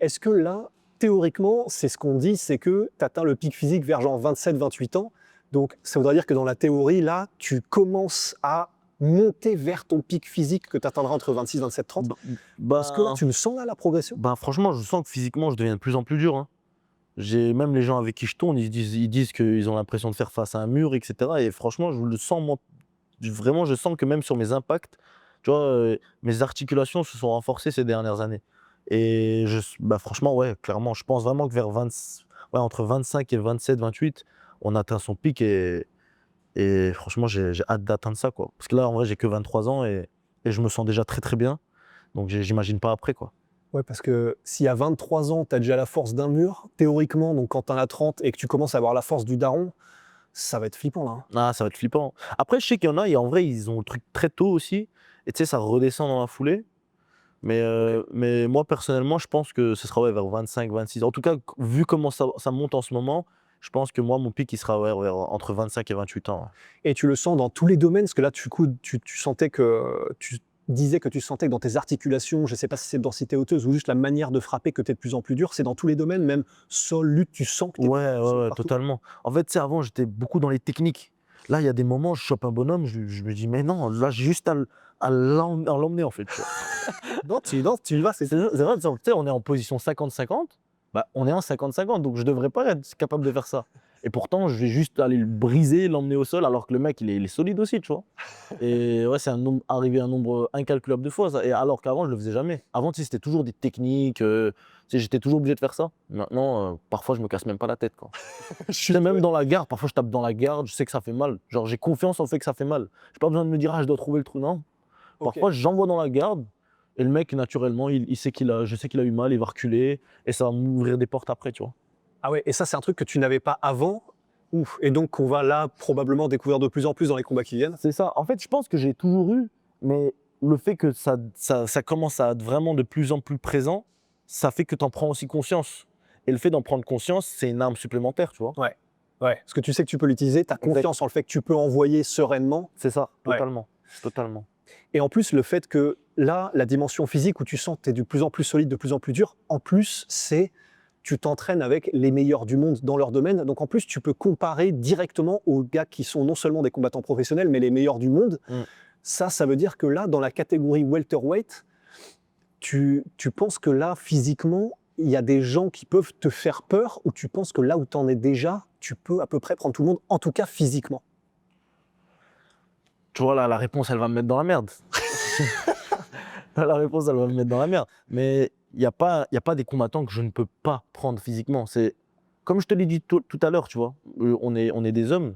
est-ce que là, théoriquement, c'est ce qu'on dit, c'est que tu atteins le pic physique vers genre 27-28 ans. Donc, ça voudrait dire que dans la théorie, là, tu commences à monter vers ton pic physique que tu atteindras entre 26, 27, 30. Parce que là, tu le sens là, la progression?
Bah, franchement, je sens que physiquement, je deviens de plus en plus dur. Hein. Même les gens avec qui je tourne, ils disent qu'ils ont l'impression de faire face à un mur, etc. Et franchement, je le sens, moi, vraiment, je sens que même sur mes impacts, tu vois, mes articulations se sont renforcées ces dernières années. Et franchement, ouais, clairement, je pense vraiment que entre 25 et 27, 28, on atteint son pic et franchement, j'ai hâte d'atteindre ça, quoi. Parce que là, en vrai, j'ai que 23 ans et je me sens déjà très très bien. Donc j'imagine pas après, quoi.
Ouais, parce que si à 23 ans, tu as déjà la force d'un mur, théoriquement, donc quand tu en as 30 et que tu commences à avoir la force du daron, ça va être flippant là, hein.
Ah, ça va être flippant. Après, je sais qu'il y en a, et en vrai, ils ont le truc très tôt aussi. Et tu sais, ça redescend dans la foulée. Mais moi, personnellement, je pense que ce sera vers 25, 26. En tout cas, vu comment ça monte en ce moment, je pense que moi, mon pic, il sera vers entre 25 et 28 ans. Ouais.
Et tu le sens dans tous les domaines, parce que là, du coup, tu sentais que tu disais que tu sentais que dans tes articulations, je ne sais pas si c'est densité osseuse ou juste la manière de frapper que tu es de plus en plus dur, c'est dans tous les domaines, même sol, lutte, tu sens que tu es
Ouais,
partout.
totalement. En fait, tu sais, avant, j'étais beaucoup dans les techniques. Là, il y a des moments, je chope un bonhomme, je me dis, mais non, là, j'ai juste à l'emmener, en fait. Tu vois.
Non, tu y vas, c'est
C'est vrai, tu sais, on est en position 50-50, bah, on est en 50-50, donc je devrais pas être capable de faire ça. Et pourtant, je vais juste aller le briser, l'emmener au sol, alors que le mec, il est solide aussi, tu vois. Et ouais, c'est arrivé un nombre incalculable de fois, ça. Et alors qu'avant, je le faisais jamais. Avant, tu sais, c'était toujours des techniques, tu sais, j'étais toujours obligé de faire ça. Maintenant, parfois, je me casse même pas la tête, quoi.
je
Tu sais, même dans la garde, parfois, je tape dans la garde, je sais que ça fait mal. Genre, j'ai confiance en le fait que ça fait mal. J'ai pas besoin de me dire, ah, je dois trouver le trou, non.
Ok.
Parfois, j'envoie dans la garde et le mec, naturellement, il sait je sais qu'il a eu mal, il va reculer et ça va m'ouvrir des portes après, tu vois.
Ah ouais, et ça, c'est un truc que tu n'avais pas avant. Ouf. Et donc, qu'on va là probablement découvrir de plus en plus dans les combats qui viennent.
C'est ça. En fait, je pense que j'ai toujours eu, mais le fait que ça commence à être vraiment de plus en plus présent, ça fait que tu en prends aussi conscience. Et le fait d'en prendre conscience, c'est une arme supplémentaire, tu vois.
Ouais. Ouais. Parce que tu sais que tu peux l'utiliser, tu as confiance en le fait que tu peux envoyer sereinement.
C'est ça,
Ouais.
totalement. Totalement.
Et en plus, le fait que là, la dimension physique où tu sens que tu es de plus en plus solide, de plus en plus dur, en plus, c'est tu t'entraînes avec les meilleurs du monde dans leur domaine. Donc en plus, tu peux comparer directement aux gars qui sont non seulement des combattants professionnels, mais les meilleurs du monde.
Mm.
Ça veut dire que là, dans la catégorie welterweight, tu penses que là, physiquement, il y a des gens qui peuvent te faire peur, ou tu penses que là où tu en es déjà, tu peux à peu près prendre tout le monde, en tout cas physiquement?
Tu vois, là, la réponse, elle va me mettre dans la merde. La réponse, elle va me mettre dans la merde. Mais il n'y a pas des combattants que je ne peux pas prendre physiquement. C'est comme je te l'ai dit tout à l'heure, tu vois. On est des hommes.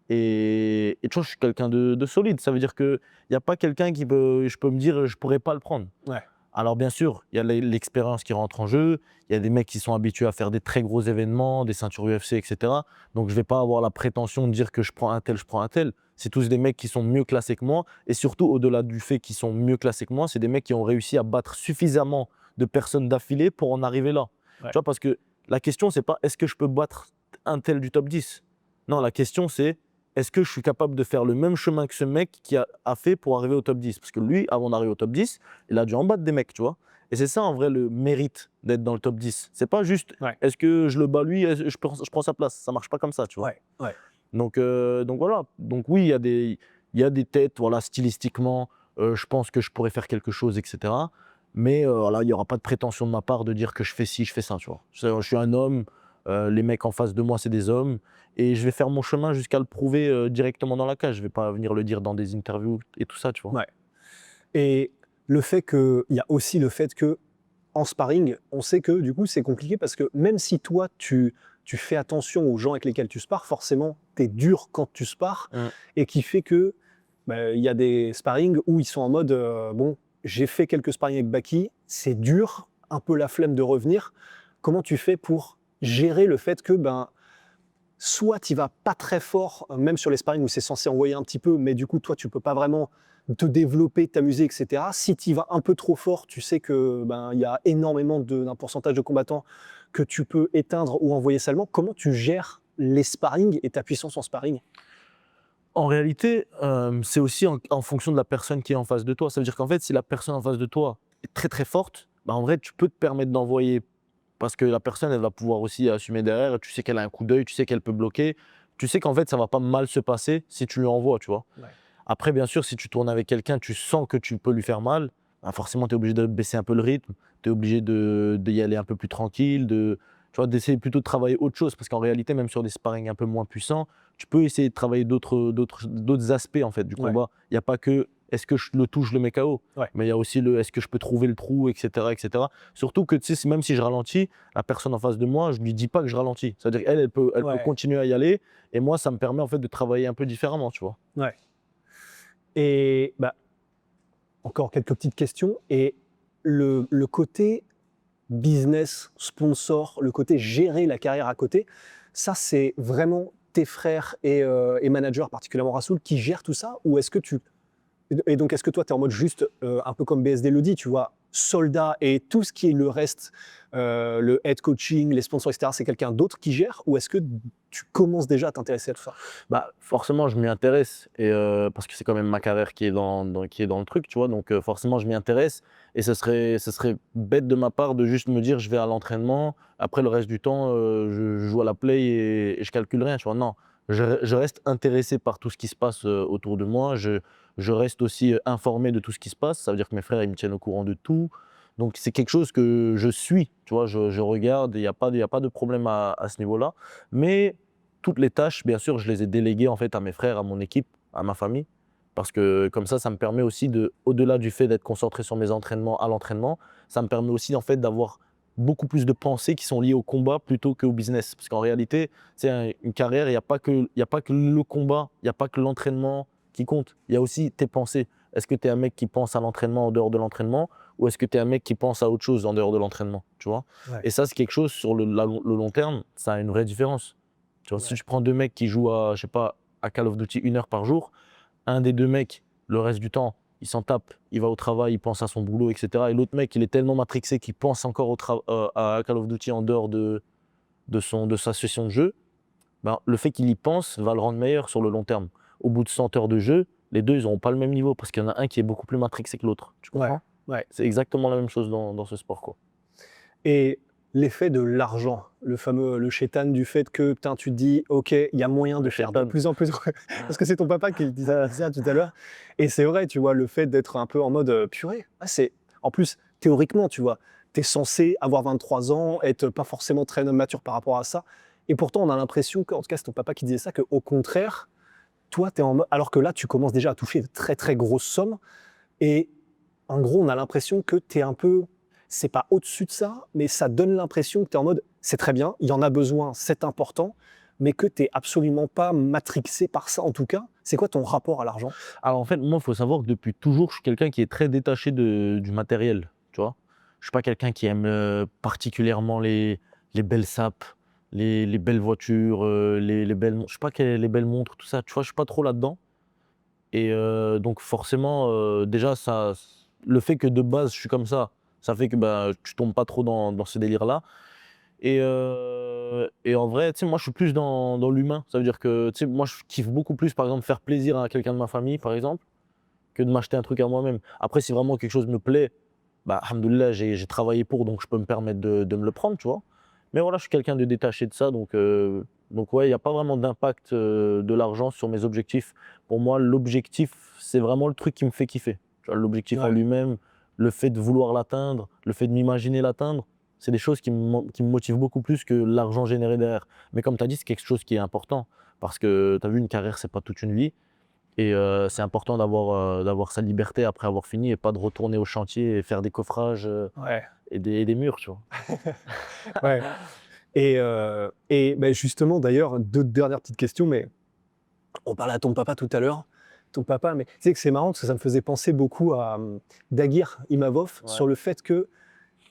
Et tu vois, je suis quelqu'un de solide. Ça veut dire qu'il n'y a pas quelqu'un je peux me dire, je ne pourrais pas le prendre.
Ouais.
Alors bien sûr, il y a l'expérience qui rentre en jeu. Il y a des mecs qui sont habitués à faire des très gros événements, des ceintures UFC, etc. Donc je ne vais pas avoir la prétention de dire que je prends un tel, je prends un tel. C'est tous des mecs qui sont mieux classés que moi. Et surtout, au-delà du fait qu'ils sont mieux classés que moi, c'est des mecs qui ont réussi à battre suffisamment de personnes d'affilée pour en arriver là.
Ouais.
Tu vois, parce que la question, c'est pas est-ce que je peux battre un tel du top 10. Non, la question, c'est est-ce que je suis capable de faire le même chemin que ce mec qui a fait pour arriver au top 10. Parce que lui, avant d'arriver au top 10, il a dû en battre des mecs, tu vois. Et c'est ça, en vrai, le mérite d'être dans le top 10. C'est pas juste,
Ouais.
est-ce que je le bats lui, je prends sa place. Ça marche pas comme ça, tu vois.
Ouais.
Donc voilà. Donc oui, il y a des têtes, voilà, stylistiquement, je pense que je pourrais faire quelque chose, etc. Mais voilà, il n'y aura pas de prétention de ma part de dire que je fais ci, je fais ça, tu vois. Je suis un homme, les mecs en face de moi, c'est des hommes, et je vais faire mon chemin jusqu'à le prouver directement dans la cage. Je vais pas venir le dire dans des interviews et tout ça, tu vois.
Ouais. Et le fait que, il y a aussi le fait que en sparring, on sait que du coup c'est compliqué parce que même si toi tu fais attention aux gens avec lesquels tu spares, forcément tu es dur quand tu spares, et qui fait que il y a des sparring où ils sont en mode bon, j'ai fait quelques sparring avec Baki, c'est dur, un peu la flemme de revenir. Comment tu fais pour gérer le fait que soit tu vas pas très fort, même sur les sparring où c'est censé envoyer un petit peu, mais du coup toi tu peux pas vraiment te développer, t'amuser, etc. Si tu vas un peu trop fort, tu sais que il y a énormément d'un pourcentage de combattants que tu peux éteindre ou envoyer salement. Comment tu gères les sparring et ta puissance en sparring?
En réalité, c'est aussi en fonction de la personne qui est en face de toi. Ça veut dire qu'en fait, si la personne en face de toi est très très forte, en vrai, tu peux te permettre d'envoyer parce que la personne, elle va pouvoir aussi assumer derrière. Tu sais qu'elle a un coup d'œil, tu sais qu'elle peut bloquer. Tu sais qu'en fait, ça va pas mal se passer si tu lui envoies, tu vois.
Ouais.
Après, bien sûr, si tu tournes avec quelqu'un, tu sens que tu peux lui faire mal, forcément, tu es obligé de baisser un peu le rythme, tu es obligé d'y aller un peu plus tranquille, tu vois, d'essayer plutôt de travailler autre chose. Parce qu'en réalité, même sur des sparring un peu moins puissants, tu peux essayer de travailler d'autres aspects en fait, du combat. Il n'y a pas que est-ce que je le touche, je le mets KO.
Ouais.
Mais il y a aussi le est-ce que je peux trouver le trou, etc. etc. Surtout que tu sais, même si je ralentis, la personne en face de moi, je lui dis pas que je ralentis. C'est-à-dire qu'elle, elle peut
Ouais.
continuer à y aller. Et moi, ça me permet en fait de travailler un peu différemment, tu vois.
Ouais. Et bah, encore quelques petites questions. Et le côté business, sponsor, le côté gérer la carrière à côté, ça, c'est vraiment tes frères et managers, particulièrement Rassoul, qui gèrent tout ça? Ou est-ce que tu... Et donc, est-ce que toi, tu es en mode juste, un peu comme BSD le dit, tu vois, soldat et tout ce qui est le reste, le head coaching, les sponsors, etc., c'est quelqu'un d'autre qui gère? Ou est-ce que tu commences déjà à t'intéresser à tout ça?
Bah, forcément, je m'y intéresse et parce que c'est quand même ma carrière qui est qui est dans le truc, tu vois. Donc forcément, je m'y intéresse et ce serait bête de ma part de juste me dire je vais à l'entraînement, après le reste du temps, je joue à la play et je calcule rien, tu vois. Non, je reste intéressé par tout ce qui se passe autour de moi. Je reste aussi informé de tout ce qui se passe. Ça veut dire que mes frères, ils me tiennent au courant de tout. Donc c'est quelque chose que je suis, tu vois. Je regarde, il n'y a pas de problème à ce niveau-là. Mais toutes les tâches, bien sûr, je les ai déléguées en fait à mes frères, à mon équipe, à ma famille, parce que comme ça me permet aussi de, au-delà du fait d'être concentré sur mes entraînements à l'entraînement, ça me permet aussi en fait d'avoir beaucoup plus de pensées qui sont liées au combat plutôt qu'au business. Parce qu'en réalité, c'est une carrière, il n'y a pas que le combat, il n'y a pas que l'entraînement qui compte. Il y a aussi tes pensées. Est-ce que tu es un mec qui pense à l'entraînement en dehors de l'entraînement ou est-ce que tu es un mec qui pense à autre chose en dehors de l'entraînement, tu vois?
Ouais.
Et ça, c'est quelque chose sur le long terme, ça a une vraie différence. Tu vois, si tu prends deux mecs qui jouent à, je sais pas, à Call of Duty 1 heure par jour, un des deux mecs, le reste du temps, il s'en tape, il va au travail, il pense à son boulot, etc. Et l'autre mec, il est tellement matrixé qu'il pense encore à Call of Duty en dehors de sa session de jeu. Ben, le fait qu'il y pense va le rendre meilleur sur le long terme. Au bout de 100 heures de jeu, les deux, ils n'auront pas le même niveau parce qu'il y en a un qui est beaucoup plus matrixé que l'autre. Tu comprends?
Ouais.
C'est exactement la même chose dans ce sport, quoi.
Et l'effet de l'argent, le fameux, le chétan du fait que, putain, tu te dis, OK, il y a moyen de faire de
chétan.
plus en plus. Parce que c'est ton papa qui disait ça tout à l'heure. Et c'est vrai, tu vois, le fait d'être un peu en mode purée. C'est, en plus, théoriquement, tu vois, tu es censé avoir 23 ans, être pas forcément très mature par rapport à ça. Et pourtant, on a l'impression qu'en tout cas, c'est ton papa qui disait ça, qu'au contraire, toi, tu es en mode. Alors que là, tu commences déjà à toucher de très, très grosses sommes. Et en gros, on a l'impression que tu es un peu. C'est pas au-dessus de ça, mais ça donne l'impression que tu es en mode c'est très bien, il y en a besoin, c'est important, mais que tu n'es absolument pas matrixé par ça en tout cas. C'est quoi ton rapport à l'argent?
Alors en fait, moi, il faut savoir que depuis toujours, je suis quelqu'un qui est très détaché du matériel, tu vois. Je suis pas quelqu'un qui aime particulièrement les belles sapes, les belles voitures, les belles, je sais pas les belles montres, tout ça. Tu vois, je suis pas trop là-dedans. Et donc forcément, déjà, le fait que de base, je suis comme ça fait que bah, tu tombes pas trop dans ce délire-là. Et en vrai, tu sais, moi, je suis plus dans l'humain. Ça veut dire que, tu sais, moi, je kiffe beaucoup plus, par exemple, faire plaisir à quelqu'un de ma famille, par exemple, que de m'acheter un truc à moi-même. Après, si vraiment quelque chose me plaît, bah, alhamdoulilah, j'ai travaillé pour, donc je peux me permettre de me le prendre, tu vois. Mais voilà, je suis quelqu'un de détaché de ça, donc ouais, il n'y a pas vraiment d'impact de l'argent sur mes objectifs. Pour moi, l'objectif, c'est vraiment le truc qui me fait kiffer. Tu vois, l'objectif en lui-même, le fait de vouloir l'atteindre, le fait de m'imaginer l'atteindre, c'est des choses qui me motivent beaucoup plus que l'argent généré derrière. Mais comme tu as dit, c'est quelque chose qui est important. Parce que tu as vu, une carrière, c'est pas toute une vie. Et c'est important d'avoir sa liberté après avoir fini et pas de retourner au chantier et faire des coffrages
Ouais.
et des murs, tu vois.
Ouais. Et ben justement, d'ailleurs, deux dernières petites questions, mais on parlait à ton papa tout à l'heure. Ton papa, mais tu sais que c'est marrant parce que ça me faisait penser beaucoup à Dagir Imavov sur le fait que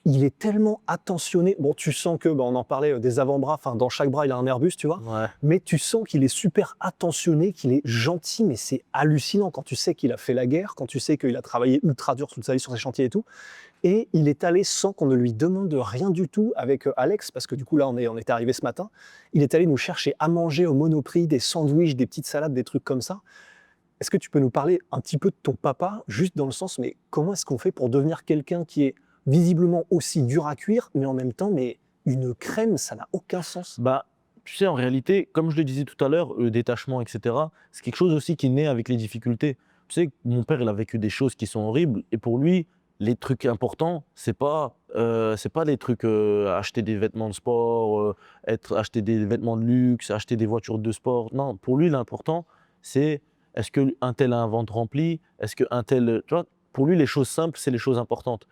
il est tellement attentionné. Bon, tu sens que, on en parlait des avant-bras, enfin, dans chaque bras, il a un Airbus, tu vois.
Ouais.
Mais tu sens qu'il est super attentionné, qu'il est gentil, mais c'est hallucinant quand tu sais qu'il a fait la guerre, quand tu sais qu'il a travaillé ultra dur toute sa vie sur ses chantiers et tout. Et il est allé sans qu'on ne lui demande rien du tout avec Alex, parce que du coup, là, on est arrivé ce matin. Il est allé nous chercher à manger au Monoprix, des sandwichs, des petites salades, des trucs comme ça. Est-ce que tu peux nous parler un petit peu de ton papa, juste dans le sens, mais comment est-ce qu'on fait pour devenir quelqu'un qui est visiblement aussi dur à cuire, mais en même temps, mais une crème, ça n'a aucun sens.
Bah, tu sais, en réalité, comme je le disais tout à l'heure, le détachement, etc., c'est quelque chose aussi qui naît avec les difficultés. Tu sais, mon père, il a vécu des choses qui sont horribles, et pour lui, les trucs importants, c'est pas les trucs acheter des vêtements de sport, acheter des vêtements de luxe, acheter des voitures de sport. Non, pour lui, l'important, c'est Est-ce qu'un tel a un ventre rempli? Est-ce qu'un tel. Tu vois, pour lui, les choses simples, c'est les choses importantes.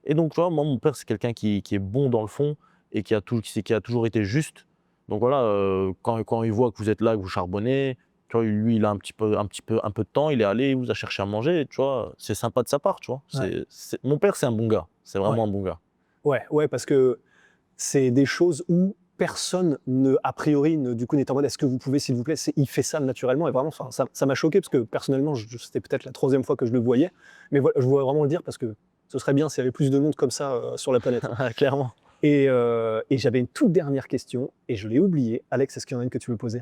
Et donc, tu vois, moi, mon père, c'est quelqu'un qui est bon dans le fond et qui a toujours été juste. Donc voilà, quand il voit que vous êtes là, que vous charbonnez, tu vois, lui, il a un peu de temps, il est allé, il vous a cherché à manger, tu vois. C'est sympa de sa part, tu vois.
Ouais.
Mon père, c'est un bon gars. C'est vraiment un bon gars.
Ouais, parce que c'est des choses où personne a priori, du coup, n'est en mode est-ce que vous pouvez, s'il vous plaît, il fait ça naturellement. Et vraiment, ça m'a choqué parce que personnellement, c'était peut-être la 3e fois que je le voyais. Mais voilà, je voulais vraiment le dire parce que ce serait bien s'il y avait plus de monde comme ça sur la planète.
Clairement.
Et j'avais une toute dernière question et je l'ai oubliée. Alex, est-ce qu'il y en a une que tu veux poser?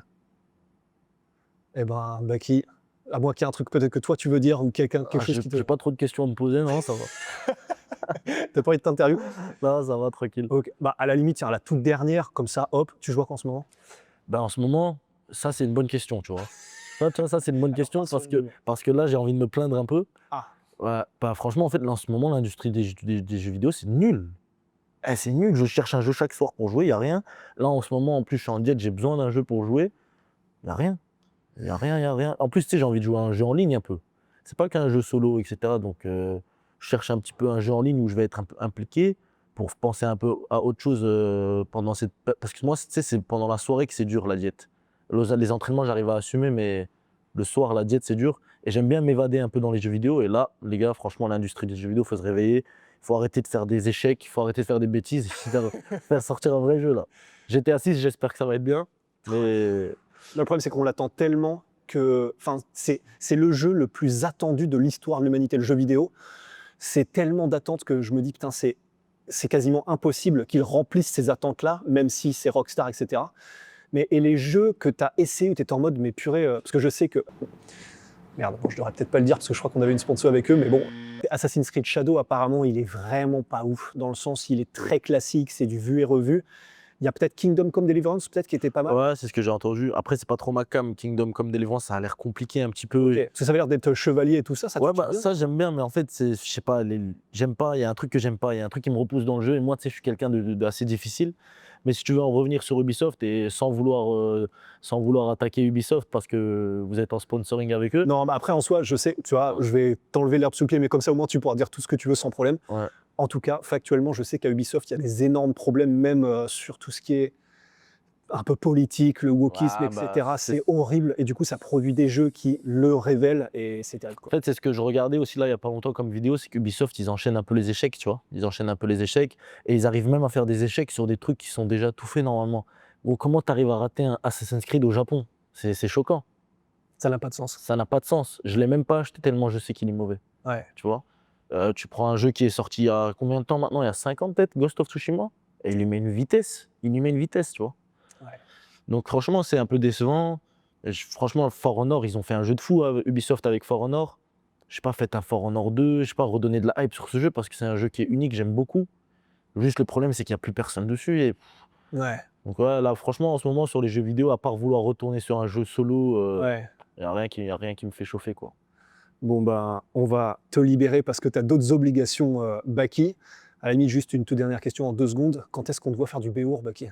Eh ben, Baki, à moins qu'il y ait un truc peut-être que toi tu veux dire ou quelque chose qui te.
J'ai pas trop de questions à me poser, non, ça va.
T'as pas envie de t'interviewer?
Non, ça va, tranquille.
Ok. Bah, à la limite, tiens, la toute dernière, comme ça, hop, tu joues à quoi en ce moment?
Ben, en ce moment, ça, c'est une bonne question, tu vois. Ça, c'est une bonne question
pas
parce que là, j'ai envie de me plaindre un peu.
Ah.
Ouais, bah, franchement, en fait, là, en ce moment, l'industrie des jeux vidéo, c'est nul. C'est nul. Je cherche un jeu chaque soir pour jouer, il n'y a rien. Là, en ce moment, en plus, je suis en diète, j'ai besoin d'un jeu pour jouer. Il n'y a rien. Il n'y a rien, il n'y a rien. En plus, tu sais, j'ai envie de jouer à un jeu en ligne un peu. C'est pas qu'un jeu solo, etc. Donc, je cherche un petit peu un jeu en ligne où je vais être un peu impliqué pour penser un peu à autre chose pendant cette. Parce que moi, tu sais, c'est pendant la soirée que c'est dur, la diète. Les entraînements, j'arrive à assumer, mais le soir, la diète, c'est dur. Et j'aime bien m'évader un peu dans les jeux vidéo. Et là, les gars, franchement, l'industrie des jeux vidéo, il faut se réveiller. Il faut arrêter de faire des échecs, il faut arrêter de faire des bêtises, il faut faire sortir un vrai jeu, là. GTA 6, j'espère que ça va être bien. Mais
Le problème, c'est qu'on l'attend tellement que. Enfin, c'est le jeu le plus attendu de l'histoire de l'humanité, le jeu vidéo. C'est tellement d'attentes que je me dis, putain, c'est quasiment impossible qu'ils remplissent ces attentes-là, même si c'est Rockstar, etc. Et les jeux que tu as essayé où tu étais en mode, mais purée, parce que je sais que. Merde, bon, je devrais peut-être pas le dire parce que je crois qu'on avait une sponsor avec eux, mais bon. Assassin's Creed Shadow, apparemment, il est vraiment pas ouf, dans le sens, il est très classique, c'est du vu et revu. Il y a peut-être Kingdom Come Deliverance, peut-être, qui était pas mal.
ouais, c'est ce que j'ai entendu. Après, c'est pas trop ma cam. Kingdom Come Deliverance, ça a l'air compliqué un petit peu.
Ok. Parce que ça avait l'air d'être chevalier et tout ça, ça te
Ouais,
tient
bah
bien?
ça, j'aime bien, mais en fait, je sais pas, j'aime pas. Il y a un truc que j'aime pas. Il y a un truc qui me repousse dans le jeu. Et moi, tu sais, je suis quelqu'un d'assez difficile. Mais si tu veux en revenir sur Ubisoft et sans vouloir attaquer Ubisoft parce que vous êtes en sponsoring avec eux.
Non, mais après, en soi, je sais, tu vois, je vais t'enlever l'herbe sous le pied, mais comme ça, au moins, tu pourras dire tout ce que tu veux sans problème.
Ouais.
En tout cas, factuellement, je sais qu'à Ubisoft, il y a des énormes problèmes, même sur tout ce qui est un peu politique, le wokisme,
Ouais,
etc.
bah,
c'est horrible. Et du coup, ça produit des jeux qui le révèlent et c'est terrible,
En
quoi.
fait, c'est ce que je regardais aussi là il y a pas longtemps comme vidéo, c'est qu'Ubisoft, ils enchaînent un peu les échecs, tu vois. Ils enchaînent un peu les échecs et ils arrivent même à faire des échecs sur des trucs qui sont déjà tout faits normalement. Bon, comment tu arrives à rater un Assassin's Creed au Japon? C'est choquant.
Ça n'a pas de sens.
Ça n'a pas de sens. Je l'ai même pas acheté tellement je sais qu'il est mauvais,
Ouais.
tu vois. Tu prends un jeu qui est sorti il y a combien de temps maintenant? Il y a 5 ans peut-être, Ghost of Tsushima, et il lui met une vitesse. Il lui met une vitesse, tu vois.
Ouais.
Donc franchement, c'est un peu décevant. Franchement, For Honor, ils ont fait un jeu de fou, Ubisoft avec For Honor. Je sais pas, faites un For Honor 2, je sais pas, redonner de la hype sur ce jeu parce que c'est un jeu qui est unique, j'aime beaucoup. Juste le problème, c'est qu'il n'y a plus personne dessus. Et...
Ouais.
Donc ouais, là, franchement, en ce moment, sur les jeux vidéo, à part vouloir retourner sur un jeu solo,
Ouais.
il n'y a rien qui me fait chauffer, quoi.
Bon, bah, on va te libérer parce que tu as d'autres obligations, Baki. À la limite, juste une toute dernière question en 2 secondes. Quand est-ce qu'on te voit faire du Béour, Baki?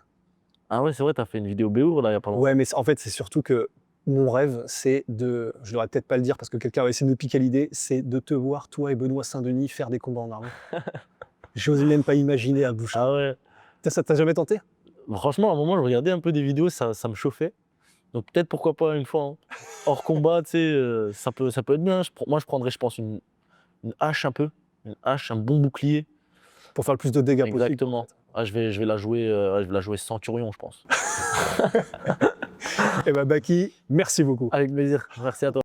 Ah ouais, c'est vrai, t'as fait une vidéo Béour, là, il y a pas longtemps.
Ouais, mais en fait, c'est surtout que mon rêve, c'est de. Je devrais peut-être pas le dire parce que quelqu'un va essayer de me piquer l'idée, c'est de te voir, toi et Benoît Saint-Denis, faire des combats en armée. J'ose même pas imaginer à bouche.
Ah ouais.
Ça t'a jamais tenté?
Franchement, à un moment, je regardais un peu des vidéos, ça me chauffait. Donc peut-être pourquoi pas une fois, hein. Hors combat, tu sais, ça peut être bien. Moi, je prendrais, je pense, une hache un peu. Une hache, un bon bouclier.
Pour faire le plus de dégâts possible.
Exactement. Ah, je vais la jouer Centurion, je pense.
Eh ben, Baki, merci beaucoup.
Avec plaisir. Merci à toi.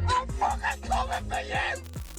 I'm fucking coming for you!